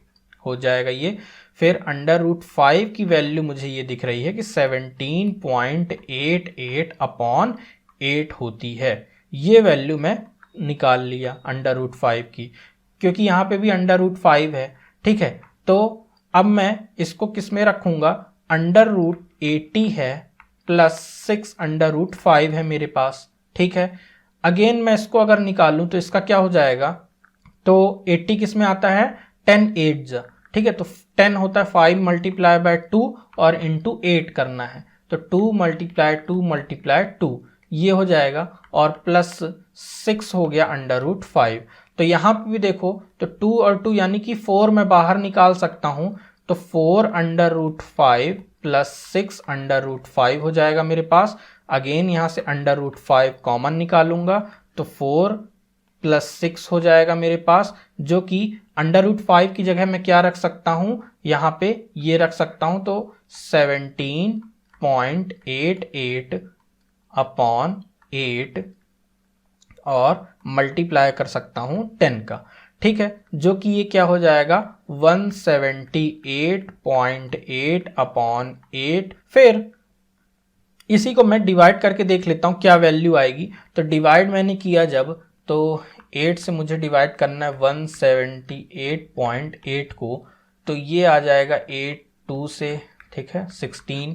हो जाएगा ये। फिर √5 की वैल्यू मुझे ये दिख रही है कि 17.88/8 होती है। ये वैल्यू मैं निकाल लिया √5 की, क्योंकि यहाँ पे भी √5 है। ठीक है, तो अब मैं इसको किस में रखूँगा, √80 है प्लस 6 √5 है मेरे पास। ठीक है, अगेन मैं इसको अगर निकालूं तो इसका क्या हो जाएगा, तो 80 किस में आता है, 10 8 ठीक है, तो 10 होता है 5 मल्टीप्लाई बाय 2 और इंटू 8 करना है, तो 2 मल्टीप्लाई 2 मल्टीप्लाई 2 ये हो जाएगा, और प्लस 6 हो गया √5। तो यहाँ पे भी देखो तो 2 और 2 यानी कि 4 मैं बाहर निकाल सकता हूँ, तो 4 √5 प्लस 6 √5 हो जाएगा मेरे पास। अगेन यहाँ से √5 कॉमन निकालूंगा, तो 4 प्लस 6 हो जाएगा मेरे पास, जो कि √5 की जगह मैं क्या रख सकता हूँ, यहाँ पे ये रख सकता हूँ, तो 17.88 अपॉन 8 और मल्टीप्लाई कर सकता हूँ 10 का, ठीक है, जो कि ये क्या हो जाएगा 178.8 अपॉन 8। फिर इसी को मैं डिवाइड करके देख लेता हूँ क्या वैल्यू आएगी। तो डिवाइड मैंने किया जब, तो 8 से मुझे डिवाइड करना है 178.8 को, तो ये आ जाएगा 8 2 से, ठीक है 16,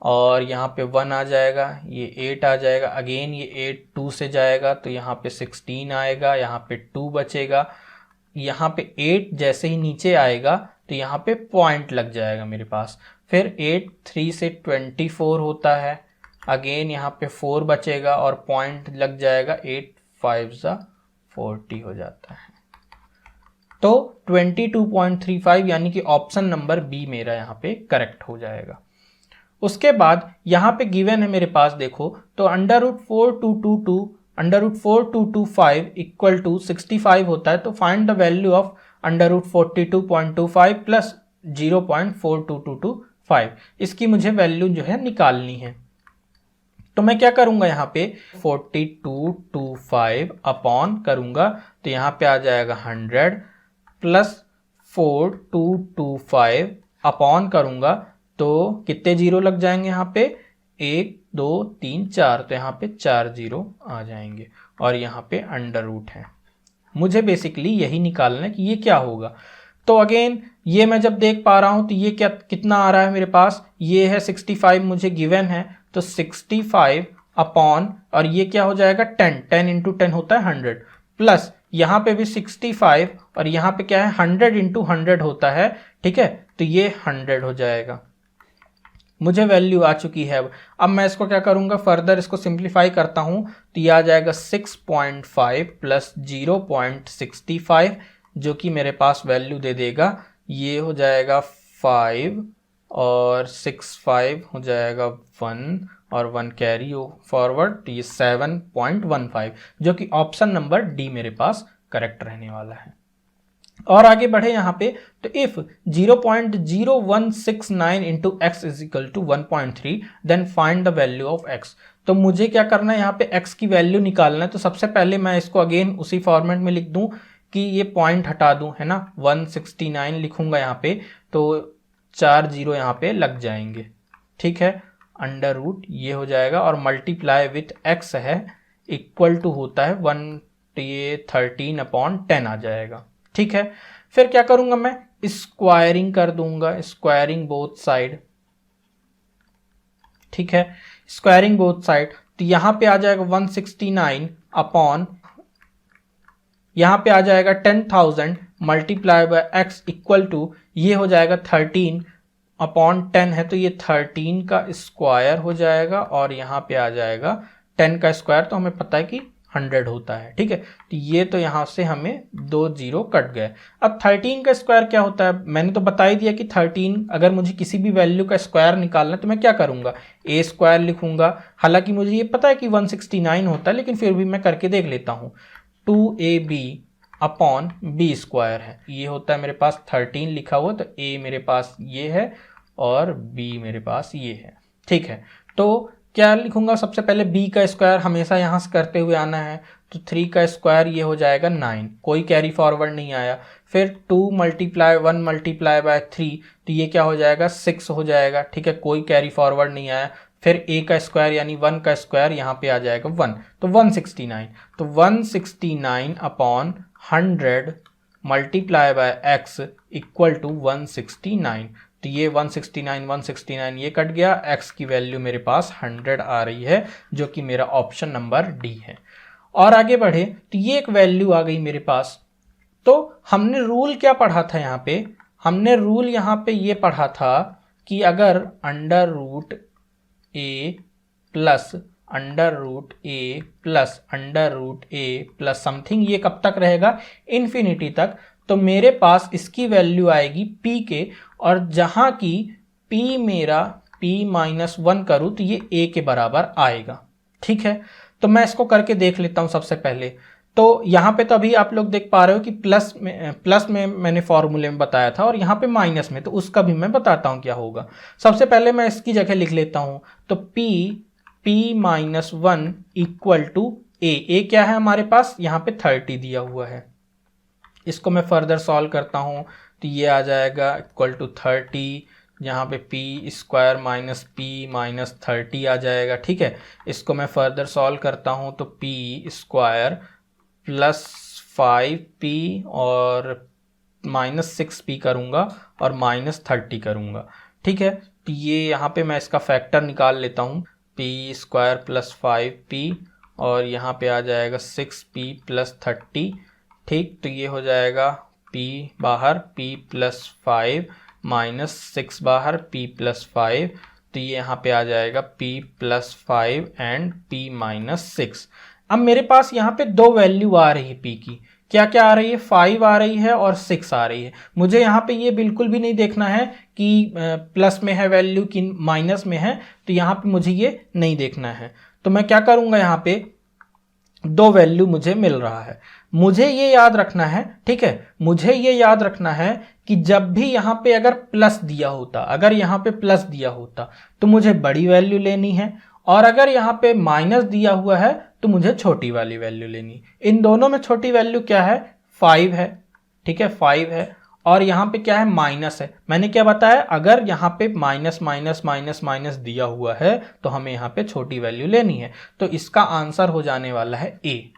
और यहाँ पे 1 आ जाएगा, ये 8 आ जाएगा, अगेन ये 8 2 से जाएगा तो यहाँ पे 16 आएगा, यहाँ पे 2 बचेगा, यहाँ पे 8 जैसे ही नीचे आएगा तो यहाँ पे पॉइंट लग जाएगा मेरे पास। फिर 8 3 से 24 होता है, अगेन यहाँ पे 4 बचेगा और पॉइंट लग जाएगा, 8 5 सा 40 हो जाता है। तो 22.35 यानी कि ऑप्शन नंबर बी मेरा यहाँ पे करेक्ट हो जाएगा। उसके बाद यहाँ पे गिवन है मेरे पास, देखो तो √4225 इक्वल टू 65 होता है, तो find the value of √42.25 plus 0.4225, इसकी मुझे वैल्यू जो है निकालनी है। तो मैं क्या करूंगा, यहाँ पे 4225 अपॉन करूंगा तो यहाँ पे आ जाएगा 100 प्लस 4225 अपॉन करूंगा तो कितने जीरो लग जाएंगे यहाँ पे, 1 2 3 4, तो यहाँ पे 4 जीरो आ जाएंगे और यहाँ पे अंडर रूट है। मुझे बेसिकली यही निकालना है कि ये क्या होगा। तो अगेन ये मैं जब देख पा रहा हूँ तो ये क्या कितना आ रहा है मेरे पास, ये है 65 मुझे गिवन है, तो 65 अपॉन और ये क्या हो जाएगा 10 इंटू 10 होता है 100, प्लस यहाँ पे भी 65 और यहाँ पे क्या है 100 इंटू 100 होता है, ठीक है, तो ये 100 हो जाएगा। मुझे वैल्यू आ चुकी है। अब मैं इसको क्या करूँगा, फर्दर इसको सिंप्लीफाई करता हूँ तो ये आ जाएगा 6.5 प्लस 0.65, जो कि मेरे पास वैल्यू दे देगा, ये हो जाएगा 5 और 6 5 हो जाएगा 1 और 1 कैरी फॉरवर्ड, तो ये 7.15, जो कि ऑप्शन नंबर डी मेरे पास करेक्ट रहने वाला है। और आगे बढ़े यहाँ पे, तो if 0.0169 into x is equal to 1.3 then find the value of x. तो मुझे क्या करना है, यहाँ पे x की वैल्यू निकालना है। तो सबसे पहले मैं इसको अगेन उसी फॉर्मेट में लिख दूं कि ये पॉइंट हटा दूं, है ना, 169 लिखूंगा यहाँ पे, तो 4 जीरो यहाँ पे लग जाएंगे, ठीक है, अंडर रूट ये हो जाएगा और मल्टीप्लाई विथ x है इक्वल टू होता है 13 अपॉन 10 आ जाएगा, ठीक है। फिर क्या करूंगा मैं, स्क्वायरिंग कर दूंगा, स्क्वायरिंग बोथ साइड, ठीक है, स्क्वायरिंग बोथ साइड, तो यहां पे आ जाएगा 169 अपॉन, यहां पे आ जाएगा 10,000 multiply by x equal to ये हो जाएगा 13 अपॉन 10 है, तो ये 13 का स्क्वायर हो जाएगा और यहाँ पे आ जाएगा 10 का स्क्वायर, तो हमें पता है कि 100 होता है, ठीक है, तो ये तो यहाँ से हमें 2 जीरो कट गए। अब 13 का स्क्वायर क्या होता है, मैंने तो बता ही दिया कि 13 अगर मुझे किसी भी वैल्यू का स्क्वायर निकालना है तो मैं क्या करूँगा, ए स्क्वायर लिखूंगा। हालांकि मुझे ये पता है कि 169 होता है, लेकिन फिर भी मैं करके देख लेता हूँ। 2ab अपॉन बी स्क्वायर है, ये होता है मेरे पास 13 लिखा हुआ, तो ए मेरे पास ये है और बी मेरे पास ये है, ठीक है। तो क्या लिखूंगा, सबसे पहले b का स्क्वायर हमेशा यहाँ से करते हुए आना है, तो 3 का स्क्वायर ये हो जाएगा 9, कोई कैरी फॉरवर्ड नहीं आया। फिर 2 मल्टीप्लाई 1 मल्टीप्लाई बाय 3, तो ये क्या हो जाएगा 6 हो जाएगा, ठीक है, कोई कैरी फॉरवर्ड नहीं आया। फिर a का स्क्वायर यानी 1 का स्क्वायर यहाँ पे आ जाएगा 1, तो 169, तो 169 upon 100 multiply by x equal to 169, तो ये 169 ये कट गया, x की वैल्यू मेरे पास 100 आ रही है, जो कि मेरा ऑप्शन नंबर डी है। और आगे बढ़े तो ये एक वैल्यू आ गई मेरे पास। तो हमने रूल क्या पढ़ा था यहाँ पे, हमने रूल यहाँ पे ये पढ़ा था कि अगर अंडर रूट ए प्लस अंडर रूट ए प्लस अंडर रूट ए प्लस समथिंग, ये कब तक रहेगा, इन्फिनिटी तक, तो मेरे पास इसकी वैल्यू आएगी p के, और जहां की p मेरा p-1 करूं तो ये a के बराबर आएगा, ठीक है। तो मैं इसको करके देख लेता हूं सबसे पहले। तो यहाँ पे तो अभी आप लोग देख पा रहे हो कि प्लस में मैंने फॉर्मूले में बताया था और यहाँ पे माइनस में, तो उसका भी मैं बताता हूँ क्या होगा। सबसे पहले मैं इसकी जगह लिख लेता हूँ, तो p माइनस 1 इक्वल टू ए क्या है हमारे पास, यहाँ पे 30 दिया हुआ है। इसको मैं फर्दर सॉल्व करता हूँ तो ये आ जाएगा इक्वल टू 30, यहाँ पे P square minus P minus 30 आ जाएगा। ठीक है, इसको मैं फर्दर सॉल्व करता हूँ तो पी स्क्वायर प्लस 5p और माइनस 6p करूँगा और माइनस 30 करूँगा। ठीक है, तो ये यहाँ पे मैं इसका फैक्टर निकाल लेता हूँ, पी स्क्वायर प्लस 5p और यहाँ पे आ जाएगा 6p प्लस 30। ठीक, तो ये हो जाएगा p बाहर p प्लस 5 माइनस 6 बाहर p प्लस 5, तो ये यहाँ पे आ जाएगा p plus 5 and p minus 6। अब मेरे पास यहाँ पे दो वैल्यू आ रही है p की, क्या क्या आ रही है, 5 आ रही है और 6 आ रही है। मुझे यहाँ पे ये बिल्कुल भी नहीं देखना है कि प्लस में है वैल्यू कि माइनस में है, तो यहाँ पे मुझे ये नहीं देखना है। तो मैं क्या करूँगा, यहाँ पे दो वैल्यू मुझे मिल रहा है, मुझे ये याद रखना है। ठीक है, मुझे ये याद रखना है कि जब भी यहाँ पे अगर प्लस दिया होता, अगर यहाँ पे प्लस दिया होता तो मुझे बड़ी वैल्यू लेनी है, और अगर यहाँ पे माइनस दिया हुआ है तो मुझे छोटी वाली वैल्यू लेनी। इन दोनों में छोटी वैल्यू क्या है, 5 है। ठीक है, 5 है, और यहाँ पे क्या है, माइनस है। मैंने क्या बताया, अगर यहाँ पे माइनस माइनस माइनस माइनस दिया हुआ है तो हमें यहाँ पे छोटी वैल्यू लेनी है, तो इसका आंसर हो जाने वाला है ए।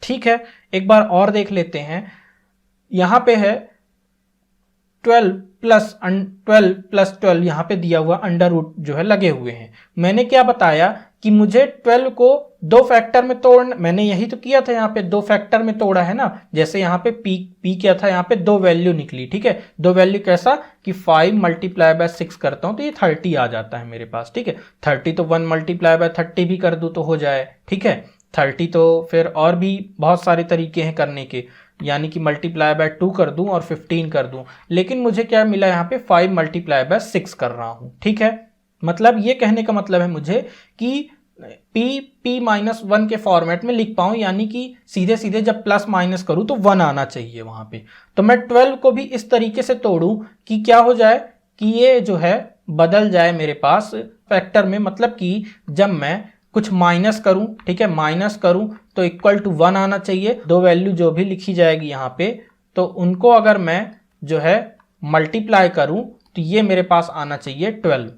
ठीक है, एक बार और देख लेते हैं, यहाँ पे है 12 प्लस 12 यहाँ पे दिया हुआ अंडर रूट जो है लगे हुए हैं। मैंने क्या बताया कि मुझे 12 को दो फैक्टर में तोड़ना, मैंने यही तो किया था, यहाँ पे दो फैक्टर में तोड़ा है ना। जैसे यहाँ पे p क्या था, यहाँ पे दो वैल्यू निकली। ठीक है, दो वैल्यू कैसा कि 5 मल्टीप्लाई बाय 6 करता हूँ तो ये 30 आ जाता है मेरे पास। ठीक है, 30 तो 1 मल्टीप्लाई बाय 30 भी कर दूँ तो हो जाए। ठीक है, 30 तो फिर और भी बहुत सारे तरीके हैं करने के, यानी कि मल्टीप्लाई बाय 2 कर दूं और 15 कर दूं, लेकिन मुझे क्या मिला यहाँ पे 5 मल्टीप्लाई बाय 6 कर रहा हूं। ठीक है, मतलब ये कहने का मतलब है मुझे कि p माइनस 1 के फॉर्मेट में लिख पाऊं, यानी कि सीधे सीधे जब प्लस माइनस करूं तो 1 आना चाहिए वहां पे। तो मैं 12 को भी इस तरीके से तोड़ूं कि क्या हो जाए कि ये जो है बदल जाए मेरे पास फैक्टर में, मतलब कि जब मैं कुछ माइनस करूं, ठीक है, माइनस करूं तो इक्वल टू 1 आना चाहिए। दो वैल्यू जो भी लिखी जाएगी यहाँ पे, तो उनको अगर मैं जो है मल्टीप्लाई करूं तो ये मेरे पास आना चाहिए 12।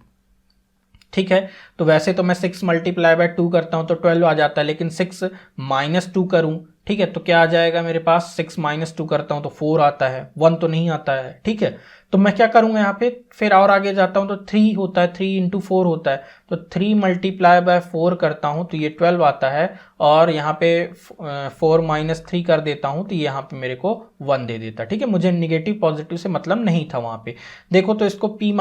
ठीक है, तो वैसे तो मैं 6 मल्टीप्लाई बाय 2 करता हूं तो 12 आ जाता है, लेकिन 6 माइनस 2 करूं, ठीक है, तो क्या आ जाएगा मेरे पास, 6 माइनस 2 करता हूं तो 4 आता है, 1 तो नहीं आता है। ठीक है, तो मैं क्या करूंगा यहाँ पे, फिर और आगे जाता हूं तो 3 होता है, 3 इंटू 4 होता है, तो 3 मल्टीप्लाई बाय 4 करता हूं तो ये 12 आता है, और यहाँ पे 4 माइनस 3 कर देता हूं तो यहाँ पे मेरे को 1 दे देता। ठीक है, मुझे निगेटिव पॉजिटिव से मतलब नहीं था वहाँ पे। देखो तो इसको p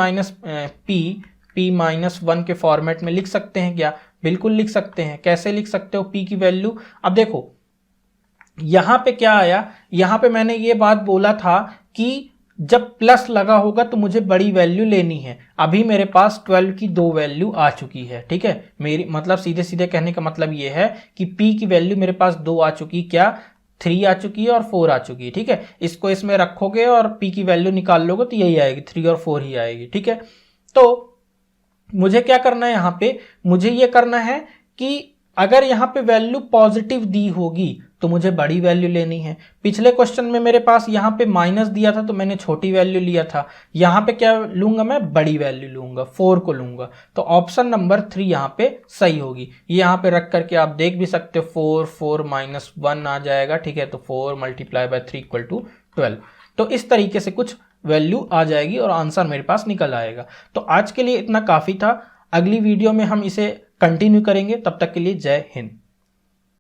माइनस 1 के फॉर्मेट में लिख सकते हैं क्या, बिल्कुल लिख सकते हैं। कैसे लिख सकते हो p की वैल्यू, अब देखो यहाँ पे क्या आया, यहाँ पे मैंने ये बात बोला था कि जब प्लस लगा होगा तो मुझे बड़ी वैल्यू लेनी है। अभी मेरे पास 12 की दो वैल्यू आ चुकी है। ठीक है, मेरी मतलब सीधे सीधे कहने का मतलब ये है कि p की वैल्यू मेरे पास 2 आ चुकी, क्या 3 आ चुकी है और 4 आ चुकी है। ठीक है, इसको इसमें रखोगे और p की वैल्यू निकाल लोगे तो यही आएगी, 3 और 4 ही आएगी। ठीक है, तो मुझे क्या करना है यहाँ पे, मुझे ये करना है कि अगर यहाँ पे वैल्यू पॉजिटिव दी होगी तो मुझे बड़ी वैल्यू लेनी है। पिछले क्वेश्चन में मेरे पास यहाँ पे माइनस दिया था तो मैंने छोटी वैल्यू लिया था, यहाँ पे क्या लूंगा, मैं बड़ी वैल्यू लूंगा, 4 को लूंगा। तो ऑप्शन नंबर 3 यहाँ पे सही होगी। ये यहाँ पे रख करके आप देख भी सकते हो, 4 माइनस 1 आ जाएगा। ठीक है, तो 4 मल्टीप्लाई बाय 3 इक्वल टू 12। तो इस तरीके से कुछ वैल्यू आ जाएगी और आंसर मेरे पास निकल आएगा। तो आज के लिए इतना काफ़ी था, अगली वीडियो में हम इसे कंटिन्यू करेंगे। तब तक के लिए जय हिंद।